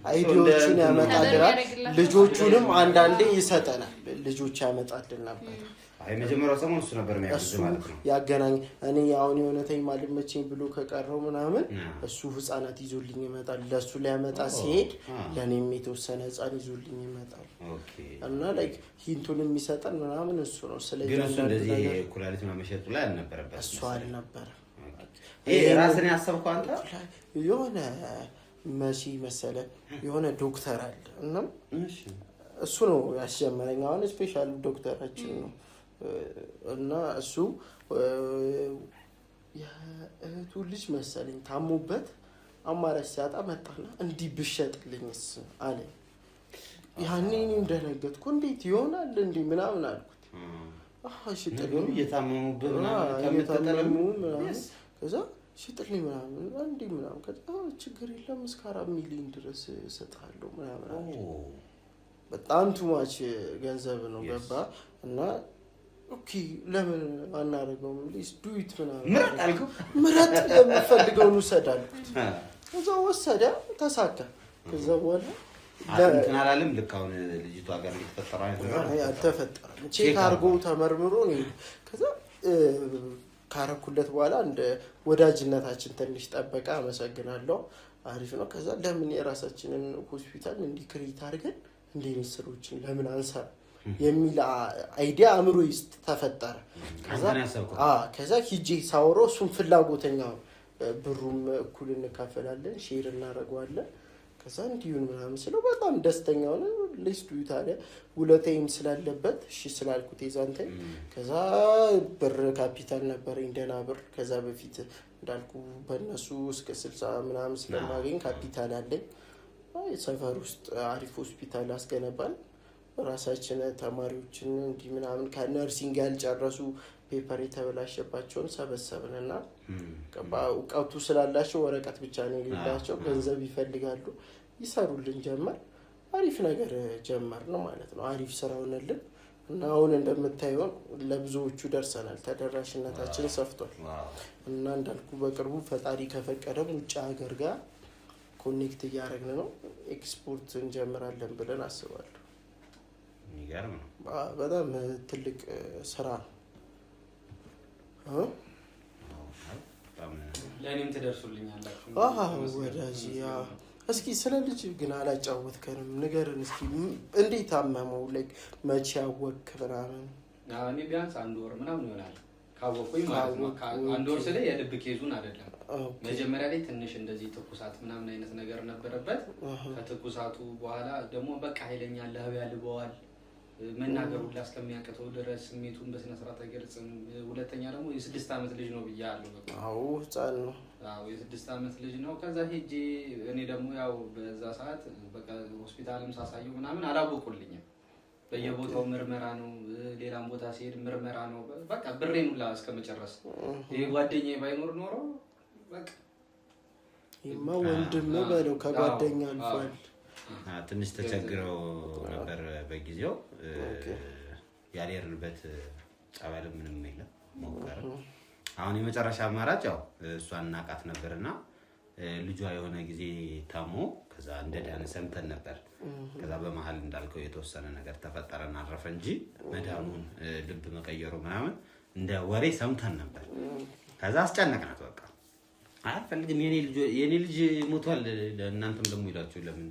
አይዲዎቹን ያመጣልናል። ልጆቹንም አንዳንዴ ይሰጠናል። ልጆች ያመጣልን ነበር። መጀመሪያው ሰሞን እሱ ነበር የሚያግዝ ማለት ነው ያገናኝ። እኔ አሁን የሆነተኝ ማልመቼኝ ብሎ ከቀረው ምናምን እሱ ህፃናት ይዞልኝ ይመጣል። ለሱ ሊያመጣ ሲሄድ ለኔም የተወሰነ ህፃን ይዞልኝ ይመጣል። እና ላይክ ሂንቱን የሚሰጠን ምናምን እሱ ነው። ስለዚህ ግን እሱ እንደዚህ ኩላሊት ማመሸጡ ላይ አልነበረበት። እሱ አልነበረ። ይሄ ራስን ያሰብከው አንተ የሆነ መሲ መሰለ የሆነ ዶክተር አለ እና እሱ ነው ያስጀመረኝ። አሁን ስፔሻል ዶክተራችን ነው እና እሱ የእህቱ ልጅ መሰለኝ ታሞበት አማራጭ ሲያጣ መጣና እንዲህ ብሸጥልኝስ አለ። ያኔ እኔም ደነገጥኩ። እንዴት ይሆናል እንዲህ ምናምን አልኩት። ሽጥልኝ እየታመሙብህ ምናምን ከዛ ሽጥልኝ ምናምን እንዲህ ምናምን ከዛ ችግር የለም እስከ 4 ሚሊዮን ድረስ እሰጥሃለሁ ምናምን አለ። በጣም ቱማች ገንዘብ ነው ገባ እና ኦኬ ለምን አናደርገውም ፕሊዝ ዱ ኢት ምናምን ምረጥ የምፈልገውን ውሰድ አልኩት። ከዛ ወሰደ ተሳካ። ከዛ በኋላ እንትን አላለም። ልክ አሁን ልጅቷ ጋር የተፈጠረው አልተፈጠረም። ቼክ አድርጎ ተመርምሮ ነው። ከዛ ካረኩለት በኋላ እንደ ወዳጅነታችን ትንሽ ጠበቃ። አመሰግናለሁ አሪፍ ነው። ከዛ ለምን የራሳችንን ሆስፒታል እንዲህ ክሬት አድርገን እንዲህ ስሮችን ለምን አንሰራ የሚል አይዲያ አእምሮ ውስጥ ተፈጠረ። ከዛ ሂጄ ሳወራው እሱም ፍላጎተኛ ብሩም እኩል እንካፈላለን ሼር እናደርገዋለን። ከዛ እንዲሁን ምናምን ስለው በጣም ደስተኛ ሆነ። ሌስቱ ታዲያ ውለታዬም ስላለበት እሺ ስላልኩት የዛንተ ከዛ ብር ካፒታል ነበረኝ ደህና ብር። ከዛ በፊት እንዳልኩ በእነሱ እስከ 60 ምናምን ስለማገኝ ካፒታል አለኝ። ሰፈር ውስጥ አሪፍ ሆስፒታል አስገነባል። ራሳችን ተማሪዎችን እንዲህ ምናምን ከነርሲንግ ያልጨረሱ ፔፐር የተበላሸባቸውን ሰበሰብንና እውቀቱ ስላላቸው ወረቀት ብቻ ነው የሌላቸው ገንዘብ ይፈልጋሉ። ይሰሩልን ጀመር። አሪፍ ነገር ጀመር ነው ማለት ነው። አሪፍ ስራ ሆነልን እና አሁን እንደምታየው ለብዙዎቹ ደርሰናል። ተደራሽነታችን ሰፍቷል እና እንዳልኩ በቅርቡ ፈጣሪ ከፈቀደ ውጭ ሀገር ጋር ኮኔክት እያደረግን ነው። ኤክስፖርት እንጀምራለን ብለን አስባለሁ። የሚገርም ነው። በጣም ትልቅ ስራ ነው። ለእኔም ትደርሱልኛላችሁ። ወዳጅ እስኪ ስለ ልጅ ግን አላጫወትከንም። ንገርን እስኪ እንዴት አመመው? ላይክ መቼ አወቅክ ምናምን? እኔ ቢያንስ 1 ወር ምናምን ይሆናል ካወቅኩኝ ማለት ነው። 1 ወር ስለ የልብ ኬዙን አይደለም። መጀመሪያ ላይ ትንሽ እንደዚህ ትኩሳት ምናምን አይነት ነገር ነበረበት። ከትኩሳቱ በኋላ ደግሞ በቃ ኃይለኛ ለህብ ያልበዋል መናገሩ እስከሚያቅተው ድረስ ስሜቱን በስነ ስርዓት አይገልጽም። ሁለተኛ ደግሞ የ6 ዓመት ልጅ ነው ብያለሁ። በቃ ህፃን ነው። የ6 ዓመት ልጅ ነው። ከዛ ሄጄ እኔ ደግሞ ያው በዛ ሰዓት በቃ ሆስፒታልም ሳሳየው ምናምን አላወቁልኝም። በየቦታው ምርመራ ነው። ሌላም ቦታ ሲሄድ ምርመራ ነው። በቃ ብሬን ሁላ እስከመጨረስ ይሄ ጓደኛዬ ባይኖር ኖሮ በቃ ይማ ወንድም በለው ከጓደኛ አልፏል። ትንሽ ተቸግረው ነበር በጊዜው። ያልሄድንበት ጸበል ምንም የለም ሞከረ። አሁን የመጨረሻ አማራጭ ያው እሷን እናቃት ነበርና ልጇ የሆነ ጊዜ ታሞ ከዛ እንደዳነ ሰምተን ነበር። ከዛ በመሃል እንዳልከው የተወሰነ ነገር ተፈጠረና አረፈ እንጂ መዳኑን ልብ መቀየሩ ምናምን እንደ ወሬ ሰምተን ነበር። ከዛ አስጨነቅናት። በቃ አልፈልግም የኔ ልጅ ሞቷል እናንተም ደግሞ ይላችሁ ለምን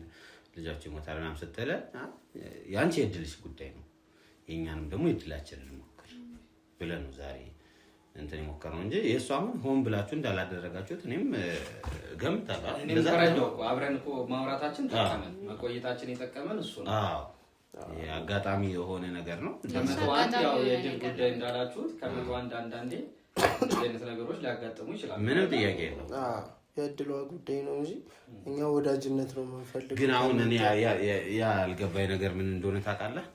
ልጃችሁ ሞታል ምናምን ስትለ ያንቺ የድልሽ ጉዳይ ነው የኛንም ደግሞ የድላችን እንሞክር ብለን ነው ዛሬ እንትን የሞከርነው እንጂ የእሱ አሁን ሆን ብላችሁ እንዳላደረጋችሁት እኔም ገምታለሁ። እንደዛ ነው አብረን እኮ ማውራታችን ጠቀመን መቆየታችን የጠቀመን እሱ ነው። አጋጣሚ የሆነ ነገር ነው። ከመቶ አንድ ያው የድል ጉዳይ እንዳላችሁት ከመቶ አንዳንዴ አይነት ነገሮች ሊያጋጥሙ ይችላል። ምንም ጥያቄ የለውም። የድሏ ጉዳይ ነው እንጂ እኛ ወዳጅነት ነው የምንፈልገው። ግን አሁን እኔ ያልገባኝ ነገር ምን እንደሆነ ታውቃለህ?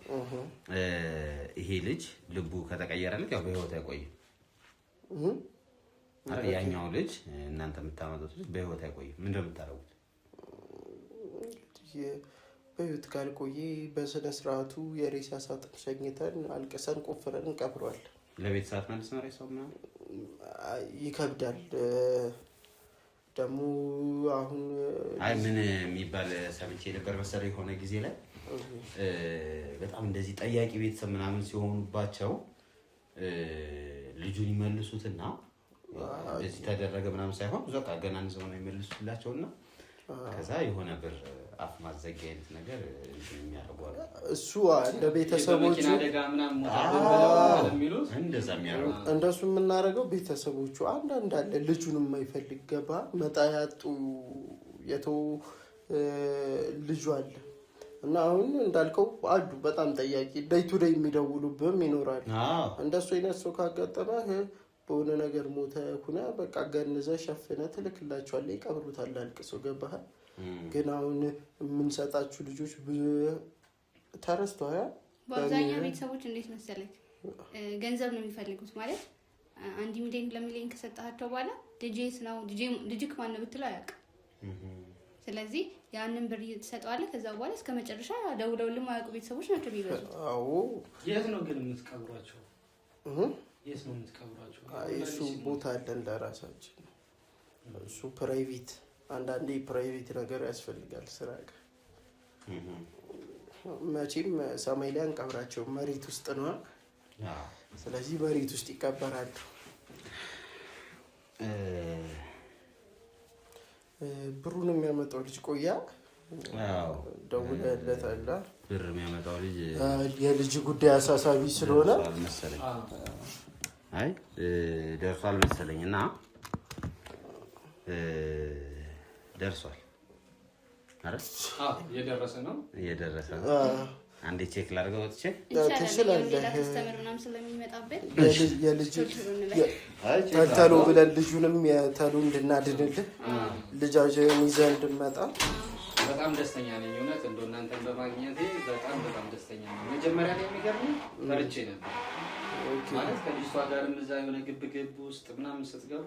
ይሄ ልጅ ልቡ ከተቀየረለት ያው በህይወት አይቆይም። ያኛው ልጅ እናንተ የምታመጡት ልጅ በህይወት አይቆይም። ምን እንደምታደርጉት በህይወት ካልቆየ በስነ ስርዓቱ የሬሳ ሳጥን ሸኝተን አልቅሰን ቆፍረን እንቀብረዋለን። ለቤት ሰዓት መልስ ነው ሬሳው ምናምን ይከብዳል። ደግሞ አሁን አይ ምን የሚባል ሰምቼ ነበር መሰለኝ የሆነ ጊዜ ላይ በጣም እንደዚህ ጠያቂ ቤተሰብ ምናምን ሲሆኑባቸው ልጁን ይመልሱትና እዚህ ተደረገ ምናምን ሳይሆን በቃ ገና ንዘው ነው ይመልሱላቸውና ከዛ የሆነ ብር አፍ ማዘጊያ አይነት ነገር የሚያደርጓል። እሱ እንደ ቤተሰቦቹ እንደዛ የሚያደርጉ እንደሱ የምናደርገው ቤተሰቦቹ አንዳንድ አለ ልጁን የማይፈልግ ገባ መጣ ያጡ የተው ልጁ አለ እና አሁን እንዳልከው አሉ በጣም ጠያቂ ዴይ ቱ ዴይ የሚደውሉብህም ይኖራል። እንደሱ አይነት ሰው ካጋጠመህ በሆነ ነገር ሞተ ሁና በቃ ገንዘህ ሸፍነህ ትልክላቸዋለህ፣ ይቀብሩታል አልቅሰው። ገባህ? ግን አሁን የምንሰጣችሁ ልጆች ተረስተዋል። በአብዛኛው ቤተሰቦች እንዴት መሰለህ ገንዘብ ነው የሚፈልጉት። ማለት 1 ሚሊዮን 2 ሚሊዮን ከሰጣቸው በኋላ ልጅስ ነው ልጅክ ማን ነው ብትለው አያውቅም። ስለዚህ ያንን ብር ትሰጠዋለህ። ከዛ በኋላ እስከ መጨረሻ ደውለውልም አያውቁ ቤተሰቦች ናቸው የሚበዙት። አዎ የት ነው ግን የምትቀብሯቸው? የት ነው የምትቀብሯቸው? እሱ ቦታ አለን ለራሳችን። እሱ ፕራይቬት አንዳንዴ ፕራይቬት ነገር ያስፈልጋል ስራ ጋር። መቼም ሰማይ ላይ አንቀብራቸው መሬት ውስጥ ነው። ስለዚህ መሬት ውስጥ ይቀበራሉ። ብሩን የሚያመጣው ልጅ ቆያ ደውለለታል። ብር የሚያመጣው ልጅ የልጅ ጉዳይ አሳሳቢ ስለሆነ አይ ደርሷል መሰለኝ እና ደርሷል አይደል? እየደረሰ ነው። አንዴ ቼክ ላድርገው ወጥቼ ትችላለህ። ከስተመር ምናምን ስለሚመጣበት የልጅ ተልተሎ ብለን ልጁንም የተሉ እንድናድንልህ ልጃችንን ይዘህ እንድንመጣ በጣም ደስተኛ ነኝ። እውነት እንደው እናንተን በማግኘቴ በጣም ደስተኛ ነኝ። መጀመሪያ ላይ የሚገርመኝ ፈርቼ ነበር። ማለት ከልጅቷ ጋርም እዛ የሆነ ግብ ውስጥ ምናምን ስትገቡ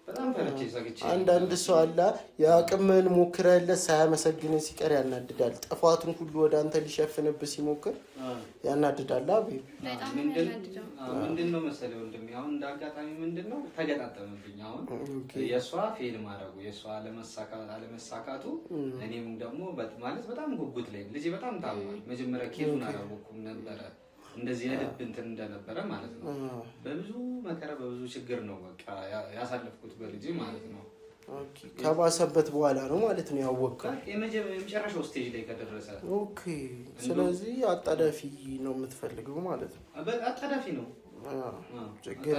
በጣም ፈርቼ ሰግቼ። አንዳንድ ሰው አለ የአቅምን ሞክረህለት ሳያመሰግንህ ሲቀር ያናድዳል። ጥፋቱን ሁሉ ወደ አንተ ሊሸፍንብህ ሲሞክር ያናድዳል። ምንድን ነው መሰለህ ወንድሜ፣ አሁን እንደ አጋጣሚ ምንድን ነው ተገጣጠመብኝ። አሁን የእሷ ፌል ማድረጉ የእሷ አለመሳካቱ እኔም ደግሞ ማለት በጣም ጉጉት ላይ ልጄ በጣም ታሟል። መጀመሪያ ኬዙን አላወኩም ነበረ እንደዚህ የልብ እንትን እንደነበረ ማለት ነው። በብዙ መከራ በብዙ ችግር ነው በቃ ያሳለፍኩት በልጄ ማለት ነው። ከባሰበት በኋላ ነው ማለት ነው ያወቅከው የመጨረሻው ስቴጅ ላይ ከደረሰ። ኦኬ ስለዚህ አጣዳፊ ነው የምትፈልገው ማለት ነው። አጣዳፊ ነው ችግር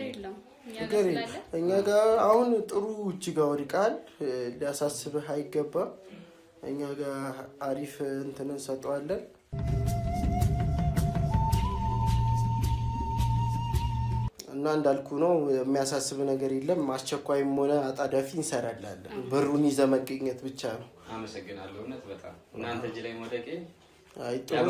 የለም እኛ ጋር አሁን ጥሩ እጅ ጋር ወድቃል። ሊያሳስብህ አይገባም። እኛ ጋር አሪፍ እንትን እንሰጠዋለን። እና እንዳልኩ ነው የሚያሳስብ ነገር የለም። አስቸኳይም ሆነ አጣዳፊ እንሰራለን። ብሩን ይዘህ መገኘት ብቻ ነው። አመሰግናለሁ። እውነት በጣም እናንተ እጅ ላይ መውደቄ ጥሩ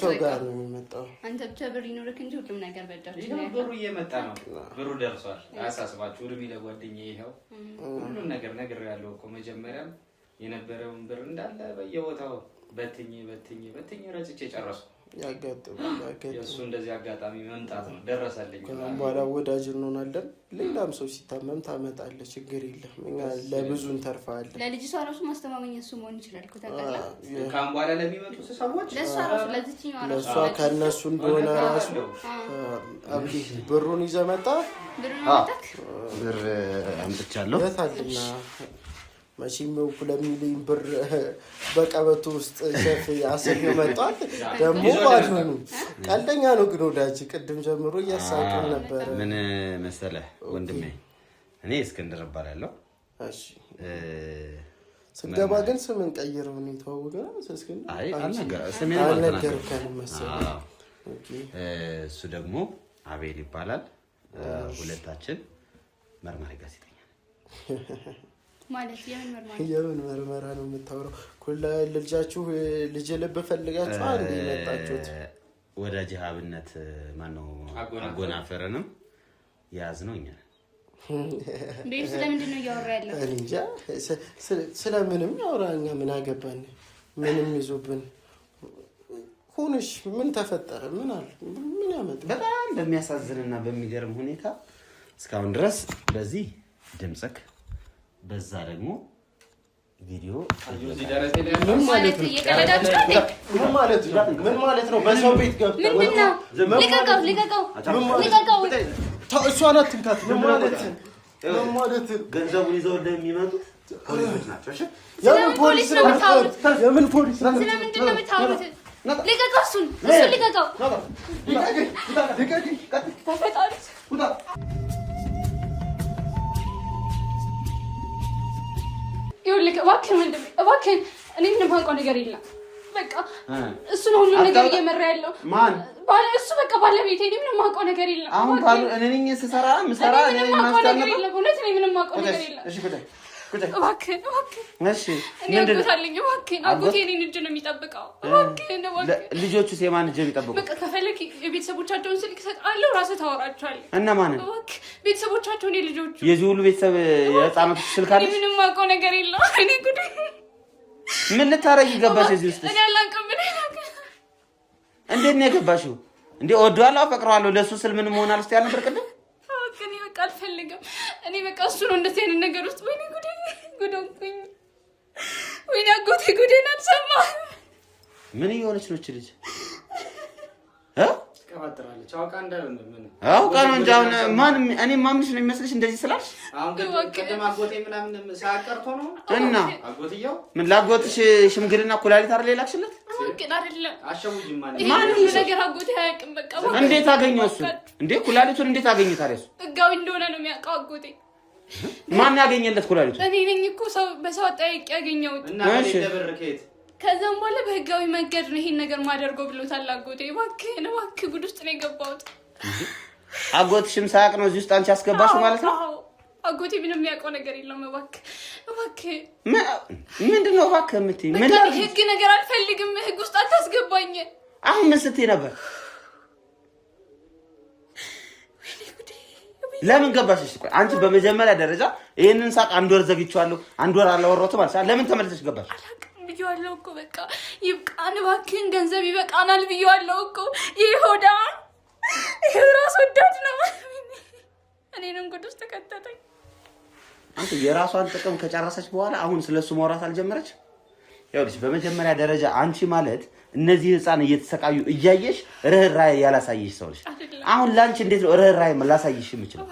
ሰው ጋር ነው የሚመጣው። አንተ ብቻ ብር ይኖርክ እንጂ ሁሉም ነገር በእጃችን ላይ ብሩ እየመጣ ነው። ብሩ ደርሷል። አያሳስባችሁ። እርሚ ለጓደኛ ይኸው ሁሉም ነገር ነግሬያለሁ እኮ መጀመሪያም የነበረውን ብር እንዳለ በየቦታው በትኜ ረጭቼ ጨረስኩ። የእሱ እንደዚህ አጋጣሚ መምጣት ነው ደረሰልኝ። በኋላ ወዳጅ እንሆናለን። ሌላም ሰው ሲታመም ታመጣለህ፣ ችግር የለም። እኛ ለብዙ እንተርፋለን። ለልጅቷ ራሱ ማስተማመኛ እሱ መሆን ይችላል እኮ ታውቃለህ። ካም በኋላ ለሚመጡ ሰዎች ለእሷ ከእነሱ እንደሆነ ራሱ አብዲ ብሩን ይዘህ መጣ። ብር አምጥቻለሁ። የታልና መቼም 2 ሚሊዮን ብር በቀበቶ ውስጥ ሸፍ አሰኝ መጣል ደግሞ ባድኑ ቀልደኛ ነው። ግን ወዳጅ ቅድም ጀምሮ እያሳቀን ነበር። ምን መሰለህ ወንድሜ፣ እኔ እስክንድር እባላለሁ። እሺ ስንገባ ግን ስምን ቀይረው ነው የተዋወቅነው። እስክንድር አልነገርከንም መሰለኝ። እሱ ደግሞ አቤል ይባላል። ሁለታችን መርማሪ ጋዜጠኛ ማለት የምን መርመራ ነው የምታወራው? ኩላ ልጃችሁ ልጅ ልብ ፈልጋችሁ አንዴ መጣችሁት። ወዳጅ ሀብነት ማነው አጎናፈረንም ያዝነው እኛ። ስለምንድን ነው እያወራ ያለው? እንጃ ስለምንም ያወራ። እኛ ምን አገባን? ምንም ይዞብን ሆነሽ ምን ተፈጠረ? ምን አለ? ምን ያመጣ? በጣም በሚያሳዝንና በሚገርም ሁኔታ እስካሁን ድረስ በዚህ ድምጽክ በዛ ደግሞ ቪዲዮ ምን ማለት ነው? በሰው ቤት ገብተህ ልቀቀው። እሷን አትንካት። ምን ማለት ገንዘቡን ይዘው እንደሚመጡት ፖሊሶች ናቸው። እሺ የምን ፖሊስ ነው የምታወሩት? የምን ፖሊስ ነው? ስለምንድን ነው የምታወሩት? ልቀቀው። እሱን ልቀቀው። ይኸውልህ እባክህን ወንድሜ እባክህን፣ እኔ ምንም የማውቀው ነገር የለም። በቃ እሱ ነው ሁሉ ነገር እየመራ ያለው። ማን? እሱ በቃ ባለቤቴ። እኔ ምንም የማውቀው ነገር የለም። አሁን ባሉ እኔ ነኝ ስሰራ ምሰራ እኔ ነኝ ማስተላለፍ። እውነት እኔ ምንም የማውቀው ነገር የለም። እሺ ጉዳይ እባክህን እሺ እኔ አጎታለኝ። እባክህን አጎቴ እኔን እጅ ነው የሚጠብቀው። እባክህን ልጆቹስ የማን እጅ ነው የሚጠብቀው? በቃ ከፈለክ የቤተሰቦቻቸውን ስልክ እሰጥሃለሁ፣ ራስህ ታወራቸዋለህ። እና ማንን? ቤተሰቦቻቸውን የልጆቹ የዚህ ሁሉ ቤተሰብ የህፃናት ስልክ አለሽ? ምንም የማውቀው ነገር የለም። እኔ ጉድ ምን ልታረጊ ገባሽ እዚህ ውስጥ? እኔ አላውቅም። እንዴት ነው የገባሽው? እንዴ እወደዋለሁ፣ አፈቅረዋለሁ ለሱ ስል ምንም መሆን አልስት ያልነበር ቅድም። እኔ በቃ አልፈልግም። እኔ በቃ እሱ ነው እንደዚህ አይነት ነገር ውስጥ። ወይኔ ጉዴ ጉዶንኩኝ። ወይኔ አጎቴ ጉዴን አልሰማህም? ምን እየሆነች ነው እቺ ልጅ? ትቀባጥራለች። አውቃ እንዳልሆነ ምን አውቃ ነው እንጂ አሁን ማን እኔ ማምንሽ ነው የሚመስልሽ እንደዚህ ስላልሽ? አሁን ግን ቀደም አጎቴ ምናምን ሳያቀርቶ ነው እና አጎትየው ምን ላጎትሽ ሽምግልና ኩላሊት አይደል የላክሽለት? ግን አይደለም አሸውጅ ማን ነገር አጎቴ አያውቅም። በቃ እንዴት አገኘው እሱ? እንዴ ኩላሊቱን እንዴት አገኘ ታዲያ? እሱ ህጋዊ እንደሆነ ነው የሚያውቀው አጎቴ። ማን ያገኘለት ኩላሊቱን? እኔ ነኝ እኮ ሰው በሰው አጠያይቄ ያገኘሁት። እና ለብር ከየት? ከዛም በኋላ በህጋዊ መንገድ ነው ይሄን ነገር ማደርገው ብሎታል አጎቴ። እባክህ ጉድ ውስጥ ነው የገባሁት። አጎትሽም ሳያውቅ ነው እዚህ ውስጥ አንቺ አስገባሽው ማለት ነው? አጎቴ ምንም የሚያውቀው ነገር የለውም። እባክህ ምንድን ነው እባክህ የምትይኝ? ምን ህግ ነገር አልፈልግም። ህግ ውስጥ አታስገባኝ። አሁን ምን ስትይ ነበር? ለምን ገባሽ? ቆይ አንቺ በመጀመሪያ ደረጃ ይሄንን ሳቅ አንድ ወር ዘግቼዋለሁ፣ አንድ ወር አላወራሁትም ማለት ለምን ተመለሰሽ ገባሽ? አላውቅም ብዬዋለሁ እኮ በቃ ይብቃን፣ እባክህን ገንዘብ ይበቃናል ብዬዋለሁ እኮ። ይሁዳን ራስ ወዳድ ነው። እኔንም ጉድ ውስጥ ተከተተኝ። አንተ የራሷን ጥቅም ከጨረሰች በኋላ አሁን ስለሱ ማውራት አልጀመረች? ይኸውልሽ በመጀመሪያ ደረጃ አንቺ ማለት እነዚህ ህፃን እየተሰቃዩ እያየሽ ርህራሄ ያላሳየሽ ሰው ነሽ። አሁን ላንቺ እንዴት ነው ርህራሄ ላሳየሽ የምችለው?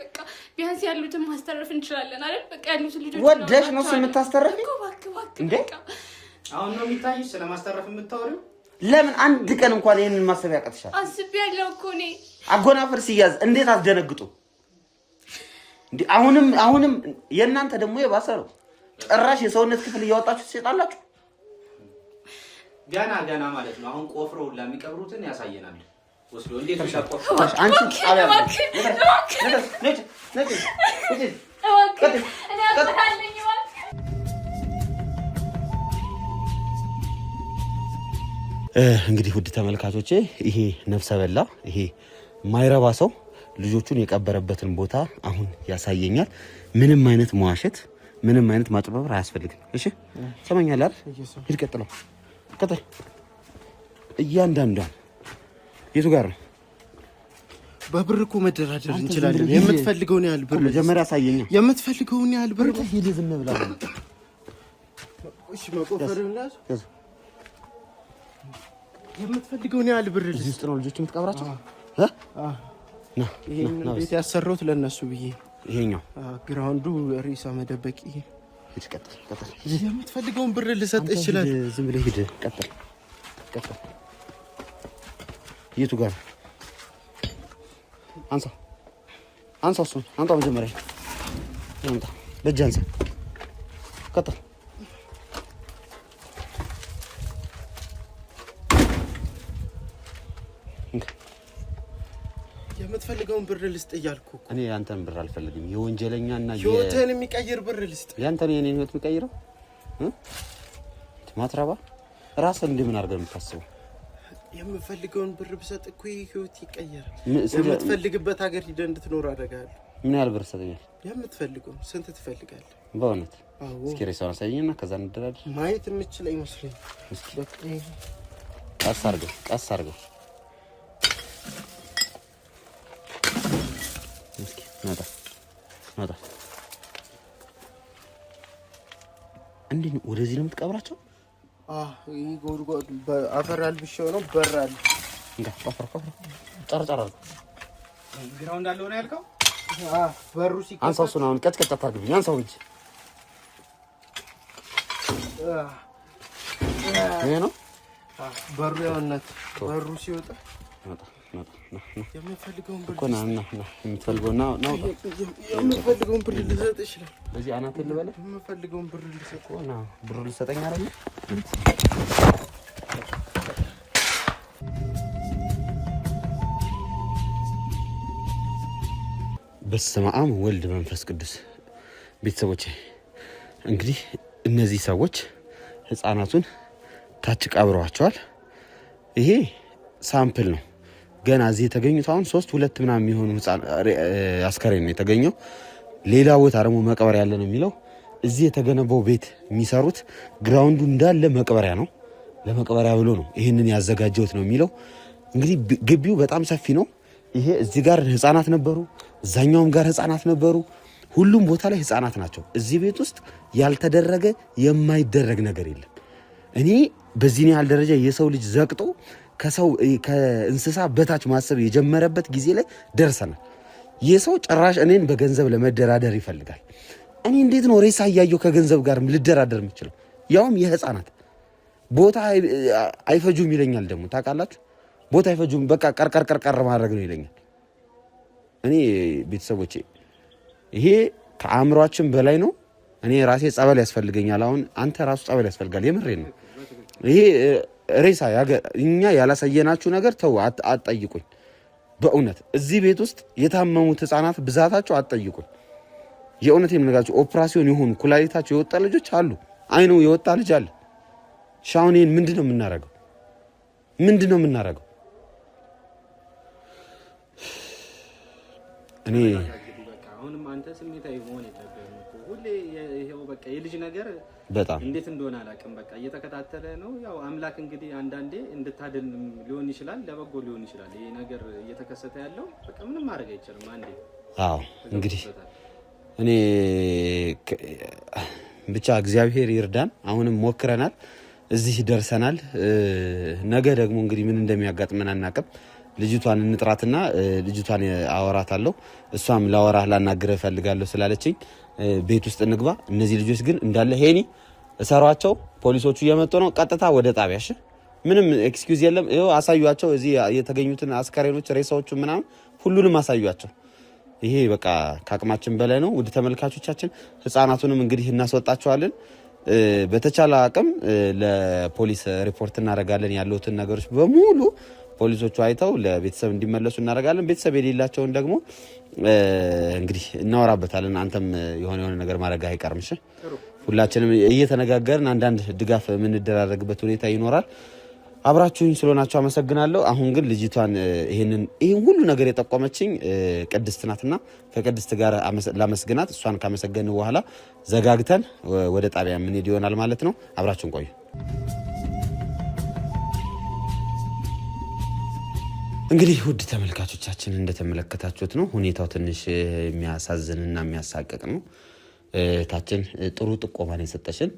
በቃ ቢያንስ ያሉትን ማስተረፍ እንችላለን አይደል? በቃ ያሉትን ልጆች ወደሽ ነው የምታስተረፊ እንዴ? አሁን ነው የሚታይሽ ስለማስተረፍ የምታወሪው? ለምን አንድ ቀን እንኳን ይሄንን ማሰብ ያቀጥሻል? አስቤያለሁ እኮ እኔ። አጎናፍር ሲያዝ እንዴት አትደነግጡ እንዴ? አሁንም የእናንተ ደግሞ የባሰ ነው። ጭራሽ የሰውነት ክፍል እያወጣችሁ ትሰጣላችሁ። ገና ማለት ነው። አሁን ቆፍረው ለሚቀብሩትን ያሳየናል። ወስዶ እንዴት ተሻቆፍ አንቺ ጣቢያ እንግዲህ ውድ ተመልካቾቼ ይሄ ነፍሰ በላ ይሄ ማይረባ ሰው ልጆቹን የቀበረበትን ቦታ አሁን ያሳየኛል። ምንም አይነት መዋሸት ምንም አይነት ማጭበርበር አያስፈልግም። እሺ ሰማኛል አይደል? ሂድ ቀጥለው ቀጥል። እያንዳንዷን የቱ ጋር ነው? በብር እኮ መደራደር እንችላለን። የምትፈልገውን ያህል ብር መጀመሪያ አሳየኝ። የምትፈልገውን ያህል ብር ሂድ ዝም ብላ። እሺ መቆፈርና የምትፈልገውን ያህል ብር እዚህ ውስጥ ነው ልጆች የምትቀብራቸው? ና ይሄን ቤት ያሰራሁት ለነሱ ብዬ። ይሄኛው ግራውንዱ ሬሳ መደበቂ። ሂድ ቀጥል። የምትፈልገውን ብር ልሰጥ ይችላል። ዝም ብለህ ሂድ ቀጥል። የቱ ጋር አንሳ እሱን አንተ መጀመሪያ አንተ በእጅ አንሳ። ቀጥል። የምትፈልገውን ብር ልስጥ እያልኩ እኮ። እኔ ያንተን ብር አልፈልግም። የወንጀለኛና ህይወትን የሚቀይር ብር ልስጥ። ያንተን የኔን ህይወት የሚቀይረው ማትረባ ራስን እንደምን አድርገህ የምታስበው? የምፈልገውን ብር ብሰጥ እኮ ህይወት ይቀየራል። የምትፈልግበት ሀገር ሂደህ እንድትኖር አደርጋለሁ። ምን ያህል ብር ሰጠኛል? የምትፈልገው ስንት ትፈልጋለህ? በእውነት አዎ። እስኪ ሬሳውን አሳየኝና ከዛ እንደራደር። ማየት የምችል አይመስለኝም። እስኪ ቀስ አድርገው እስኪ ናታ እንዴ ወደዚህ ነው የምትቀብራቸው? ይሄ ጎድጓድ በአፈር አልብሼው ነው በራል እንጋ ጨርጨራ ግራው እንዳለው ነው ያልከው? በሩ ሲከፈት አንሳው እሱን አሁን ቀጭቀጭ አታርግብኝ። አንሳው እንጂ ይሄ ነው በሩ ያውነት በሩ ሲወጣ የምፈልገውን ብር ልሰጥ ይችላል። በዚህ አናት ልበለ የምፈልገውን ብር ልሰጥ ብሩ ልሰጠኝ አይደል? በስመ አብ ወልድ መንፈስ ቅዱስ። ቤተሰቦቼ እንግዲህ እነዚህ ሰዎች ህፃናቱን ታች ቀብረዋቸዋል። ይሄ ሳምፕል ነው። ገና እዚህ የተገኙት አሁን 2 ምናምን የሚሆኑ አስከሬን ነው የተገኘው። ሌላ ቦታ ደግሞ መቅበሪያ ያለ ነው የሚለው። እዚህ የተገነባው ቤት የሚሰሩት ግራውንዱ እንዳለ መቅበሪያ ነው። ለመቅበሪያ ብሎ ነው ይህንን ያዘጋጀውት ነው የሚለው። እንግዲህ ግቢው በጣም ሰፊ ነው። ይሄ እዚህ ጋር ህፃናት ነበሩ፣ እዛኛውም ጋር ህፃናት ነበሩ። ሁሉም ቦታ ላይ ህፃናት ናቸው። እዚህ ቤት ውስጥ ያልተደረገ የማይደረግ ነገር የለም። እኔ በዚህ ያህል ደረጃ የሰው ልጅ ዘቅጦ ከእንስሳ በታች ማሰብ የጀመረበት ጊዜ ላይ ደርሰናል። የሰው ጭራሽ እኔን በገንዘብ ለመደራደር ይፈልጋል። እኔ እንዴት ነው ሬሳ እያየሁ ከገንዘብ ጋር ልደራደር የምችለው? ያውም የህፃናት ቦታ አይፈጁም ይለኛል። ደግሞ ታውቃላችሁ፣ ቦታ አይፈጁም፣ በቃ ቀርቀር ማድረግ ነው ይለኛል። እኔ ቤተሰቦቼ ይሄ ከአእምሯችን በላይ ነው። እኔ ራሴ ጸበል ያስፈልገኛል። አሁን አንተ ራሱ ጸበል ያስፈልጋል። የምሬን ነው። ይሄ ሬሳ እኛ ያላሳየናችሁ ነገር ተው፣ አትጠይቁኝ። በእውነት እዚህ ቤት ውስጥ የታመሙት ህፃናት ብዛታቸው አትጠይቁኝ። የእውነት የምነግራችሁ ኦፕራሲዮን የሆኑ ኩላሊታቸው የወጣ ልጆች አሉ። አይኑ የወጣ ልጅ አለ። ሻውኔን ምንድነው የምናረገው? እኔ አሁንም አንተ ስሜታዊ መሆን የለብህም እኮ ሁሌ ይሄው በቃ የልጅ ነገር በጣም እንዴት እንደሆነ አላውቅም። በቃ እየተከታተለ ነው። ያው አምላክ እንግዲህ አንዳንዴ እንድታድን ሊሆን ይችላል፣ ለበጎ ሊሆን ይችላል። ይሄ ነገር እየተከሰተ ያለው በቃ ምንም ማድረግ አይቻልም። አንዴ እንግዲህ እኔ ብቻ እግዚአብሔር ይርዳን። አሁንም ሞክረናል፣ እዚህ ደርሰናል። ነገ ደግሞ እንግዲህ ምን እንደሚያጋጥመን አናውቅም። ልጅቷን እንጥራትና ልጅቷን አወራታለሁ። እሷም ላናግርህ እፈልጋለሁ ስላለችኝ ቤት ውስጥ እንግባ። እነዚህ ልጆች ግን እንዳለ ሄኒ እሰሯቸው። ፖሊሶቹ እየመጡ ነው። ቀጥታ ወደ ጣቢያሽ፣ ምንም ኤክስኪውዝ የለም። ይኸው አሳዩአቸው። እዚህ የተገኙትን አስከሬኖች፣ ሬሳዎቹ ምናምን ሁሉንም አሳዩአቸው። ይሄ በቃ ከአቅማችን በላይ ነው። ውድ ተመልካቾቻችን ህፃናቱንም እንግዲህ እናስወጣቸዋለን። በተቻለ አቅም ለፖሊስ ሪፖርት እናደርጋለን። ያሉትን ነገሮች በሙሉ ፖሊሶቹ አይተው ለቤተሰብ እንዲመለሱ እናደርጋለን። ቤተሰብ የሌላቸውን ደግሞ እንግዲህ እናወራበታለን። አንተም የሆነ ነገር ማድረግ አይቀርም። እሺ፣ ሁላችንም እየተነጋገርን አንዳንድ ድጋፍ የምንደራረግበት ሁኔታ ይኖራል። አብራችሁኝ ስለሆናችሁ አመሰግናለሁ። አሁን ግን ልጅቷን ይሄን ሁሉ ነገር የጠቆመችኝ ቅድስት ናትና ከቅድስት ጋር ላመስግናት። እሷን ካመሰገን በኋላ ዘጋግተን ወደ ጣቢያ የምንሄድ ይሆናል ማለት ነው። አብራችሁን ቆዩ። እንግዲህ ውድ ተመልካቾቻችን እንደተመለከታችሁት ነው። ሁኔታው ትንሽ የሚያሳዝንና የሚያሳቅቅ ነው። ታችን ጥሩ ጥቆማ ነው የሰጠሽን።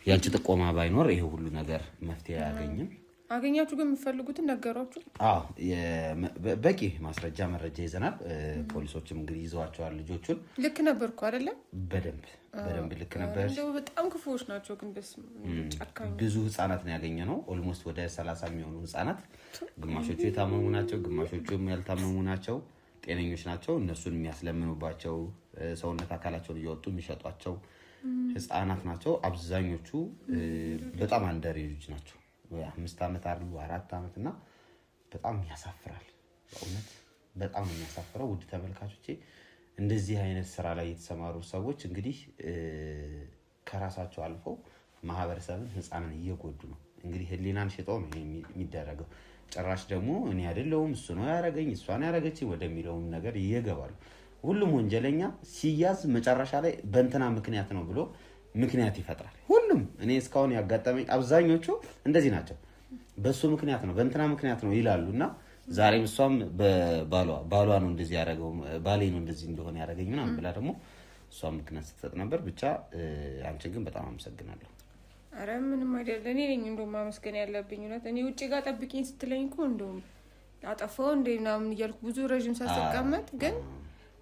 ያንቺ ጥቆማ ባይኖር ይሄ ሁሉ ነገር መፍትሄ አያገኝም። አገኛችሁ ግን የምትፈልጉትን ነገሯችሁ? አዎ፣ በቂ ማስረጃ መረጃ ይዘናል። ፖሊሶችም እንግዲህ ይዘዋቸዋል ልጆቹን። ልክ ነበርኩ አይደለም? በደንብ ልክ ነበር። በጣም ክፉዎች ናቸው ግን ጨካኝ። ብዙ ህፃናት ነው ያገኘ ነው። ኦልሞስት ወደ 30 የሚሆኑ ህፃናት፣ ግማሾቹ የታመሙ ናቸው፣ ግማሾቹም ያልታመሙ ናቸው፣ ጤነኞች ናቸው። እነሱን የሚያስለምኑባቸው ሰውነት አካላቸውን እያወጡ የሚሸጧቸው ህፃናት ናቸው። አብዛኞቹ በጣም አንደሬጆች ናቸው። 5 ዓመት አሉ፣ 4 ዓመት እና በጣም ያሳፍራል። በእውነት በጣም የሚያሳፍረው ውድ ተመልካቾቼ፣ እንደዚህ አይነት ስራ ላይ የተሰማሩ ሰዎች እንግዲህ ከራሳቸው አልፈው ማህበረሰብን፣ ህፃንን እየጎዱ ነው። እንግዲህ ህሊናን ሽጠው ነው የሚደረገው። ጭራሽ ደግሞ እኔ አይደለሁም እሱ ነው ያረገኝ እሷ ነው ያረገችኝ ወደሚለውም ነገር ይገባሉ። ሁሉም ወንጀለኛ ሲያዝ መጨረሻ ላይ በእንትና ምክንያት ነው ብሎ ምክንያት ይፈጥራል። ሁሉም እኔ እስካሁን ያጋጠመኝ አብዛኞቹ እንደዚህ ናቸው። በሱ ምክንያት ነው በእንትና ምክንያት ነው ይላሉና ዛሬም እሷም ባሏ ነው እንደዚህ ያደረገው ባሌ ነው እንደዚህ እንደሆነ ያደረገኝ ምናምን ብላ ደግሞ እሷም ምክንያት ስትሰጥ ነበር። ብቻ አንቺን ግን በጣም አመሰግናለሁ። አረ ምንም አይደል። እኔ ነኝ እንደውም ማመስገን ያለብኝ። እውነት እኔ ውጪ ጋር ጠብቂኝ ስትለኝ እኮ እንደውም አጠፋው እንደ ምናምን እያልኩ ብዙ ረጅም ሳስቀመጥ ግን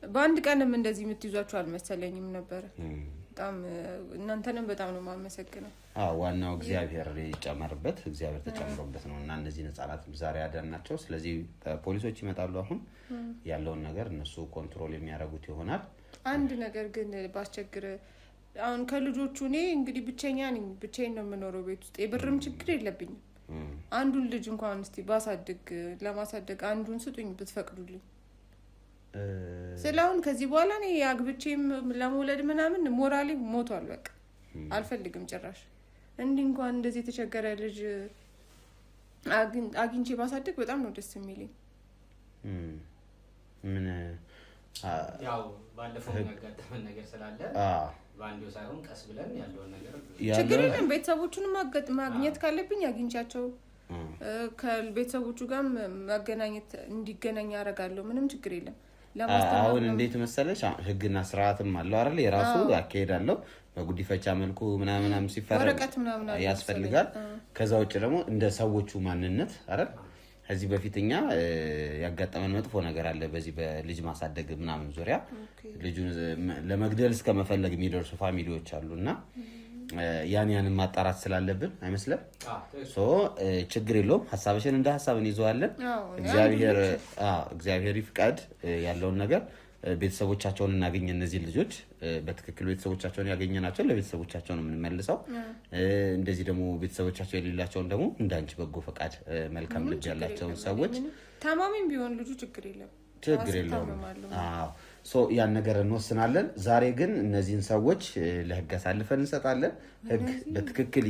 በአንድ ቀንም እንደዚህ የምትይዟቸው አልመሰለኝም ነበር። በጣም እናንተንም በጣም ነው የማመሰግነው። ዋናው እግዚአብሔር ይጨመርበት እግዚአብሔር ተጨምሮበት ነው እና እነዚህ ህጻናት ዛሬ ያዳናቸው። ስለዚህ ፖሊሶች ይመጣሉ። አሁን ያለውን ነገር እነሱ ኮንትሮል የሚያደርጉት ይሆናል። አንድ ነገር ግን ባስቸግር አሁን ከልጆቹ እኔ እንግዲህ ብቸኛ ነኝ። ብቻዬን ነው የምኖረው ቤት ውስጥ የብርም ችግር የለብኝም። አንዱን ልጅ እንኳን እስቲ ለማሳደግ አንዱን ስጡኝ ብትፈቅዱልኝ። ስለአሁን ከዚህ በኋላ እኔ አግብቼም ለመውለድ ምናምን ሞራሌ ሞቷል። በቃ አልፈልግም ጭራሽ። እንዲህ እንኳን እንደዚህ የተቸገረ ልጅ አግኝቼ ማሳደግ በጣም ነው ደስ የሚለኝ። ምን ያው ባለፈው ያጋጠመን ነገር ስላለ ባንዲው ሳይሆን ቀስ ብለን ያለውን ነገር ችግር የለም። ቤተሰቦቹንም ማግኘት ካለብኝ አግኝቻቸው ከቤተሰቦቹ ጋር ማገናኘት እንዲገናኝ ያደርጋለሁ። ምንም ችግር የለም። አሁን እንዴት መሰለሽ ህግና ስርዓትም አለው አይደል? የራሱ ያካሄዳለው በጉዲፈቻ መልኩ ምናምን ሲፈረድ ያስፈልጋል። ከዛ ውጭ ደግሞ እንደ ሰዎቹ ማንነት አይደል? ከዚህ በፊትኛ ያጋጠመን መጥፎ ነገር አለ። በዚህ በልጅ ማሳደግ ምናምን ዙሪያ ልጁን ለመግደል እስከ መፈለግ የሚደርሱ ፋሚሊዎች አሉና ያንን ማጣራት ስላለብን አይመስልም? ችግር የለውም። ሀሳብሽን እንደ ሀሳብ እንይዘዋለን። እግዚአብሔር ይፍቀድ ያለውን ነገር ቤተሰቦቻቸውን እናገኝ። እነዚህ ልጆች በትክክል ቤተሰቦቻቸውን ያገኘናቸው ለቤተሰቦቻቸው ነው የምንመልሰው። እንደዚህ ደግሞ ቤተሰቦቻቸው የሌላቸውን ደግሞ እንዳንቺ በጎ ፈቃድ መልካም ልጅ ያላቸውን ሰዎች ታማሚም ቢሆን ልጁ ችግር የለውም። ያን ነገር እንወስናለን። ዛሬ ግን እነዚህን ሰዎች ለህግ አሳልፈን እንሰጣለን። ህግ በትክክል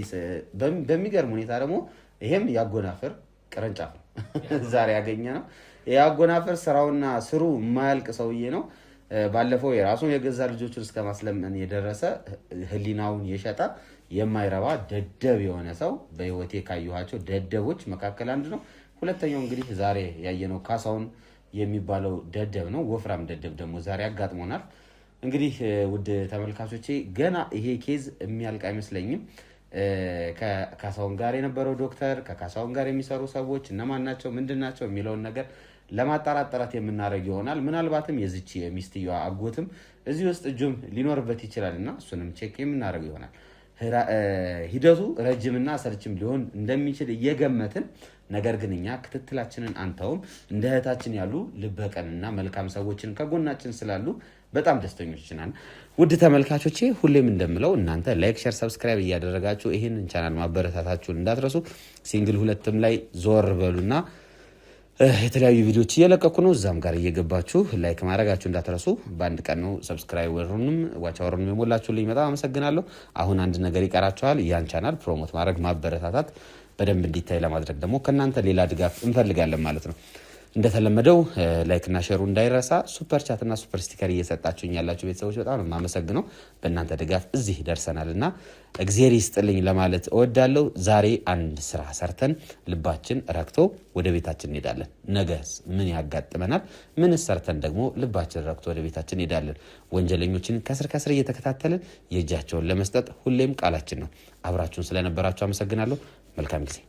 በሚገርም ሁኔታ ደግሞ ይሄም ያጎናፍር ቅርንጫፍ ነው ዛሬ ያገኘ ነው። ያጎናፍር ስራውና ስሩ የማያልቅ ሰውዬ ነው። ባለፈው የራሱን የገዛ ልጆችን እስከ ማስለመን የደረሰ ህሊናውን የሸጠ የማይረባ ደደብ የሆነ ሰው በህይወቴ ካየኋቸው ደደቦች መካከል አንዱ ነው። ሁለተኛው እንግዲህ ዛሬ ያየነው ካሳሁን የሚባለው ደደብ ነው። ወፍራም ደደብ ደግሞ ዛሬ አጋጥሞናል። እንግዲህ ውድ ተመልካቾቼ ገና ይሄ ኬዝ የሚያልቅ አይመስለኝም። ከካሳሁን ጋር የነበረው ዶክተር ከካሳሁን ጋር የሚሰሩ ሰዎች እነማን ናቸው ምንድን ናቸው የሚለውን ነገር ለማጣራት ጥረት የምናደርግ ይሆናል። ምናልባትም የዚች የሚስትየዋ አጎትም እዚህ ውስጥ እጁም ሊኖርበት ይችላል እና እሱንም ቼክ የምናደርግ ይሆናል። ሂደቱ ረጅምና አሰልችም ሊሆን እንደሚችል እየገመትን ነገር ግን እኛ ክትትላችንን አንተውም። እንደ እህታችን ያሉ ልበቀንና መልካም ሰዎችን ከጎናችን ስላሉ በጣም ደስተኞች ነን። ውድ ተመልካቾቼ ሁሌም እንደምለው እናንተ ላይክ፣ ሼር፣ ሰብስክራይብ እያደረጋችሁ ይህንን ቻናል ማበረታታችሁን እንዳትረሱ። ሲንግል 2ም ላይ ዞር በሉና የተለያዩ ቪዲዮዎች እየለቀኩ ነው። እዛም ጋር እየገባችሁ ላይክ ማድረጋችሁ እንዳትረሱ። በአንድ ቀን ነው ሰብስክራይበሩንም ዋቻወሩንም የሞላችሁልኝ በጣም አመሰግናለሁ። አሁን አንድ ነገር ይቀራችኋል። ያን ቻናል ፕሮሞት ማድረግ ማበረታታት በደንብ እንዲታይ ለማድረግ ደግሞ ከእናንተ ሌላ ድጋፍ እንፈልጋለን ማለት ነው። እንደተለመደው ላይክ እና ሼሩ እንዳይረሳ። ሱፐር ቻት እና ሱፐር ስቲከር እየሰጣችሁኝ ያላችሁ ቤተሰቦች በጣም የማመሰግነው። በእናንተ ድጋፍ እዚህ ደርሰናልና እግዚአብሔር ይስጥልኝ ለማለት እወዳለሁ። ዛሬ አንድ ስራ ሰርተን ልባችን ረክቶ ወደ ቤታችን እንሄዳለን። ነገስ ምን ያጋጥመናል? ምን ሰርተን ደግሞ ልባችን ረክቶ ወደ ቤታችን እንሄዳለን? ወንጀለኞችን ከስር እየተከታተልን የእጃቸውን ለመስጠት ሁሌም ቃላችን ነው። አብራችሁን ስለነበራችሁ አመሰግናለሁ። መልካም ጊዜ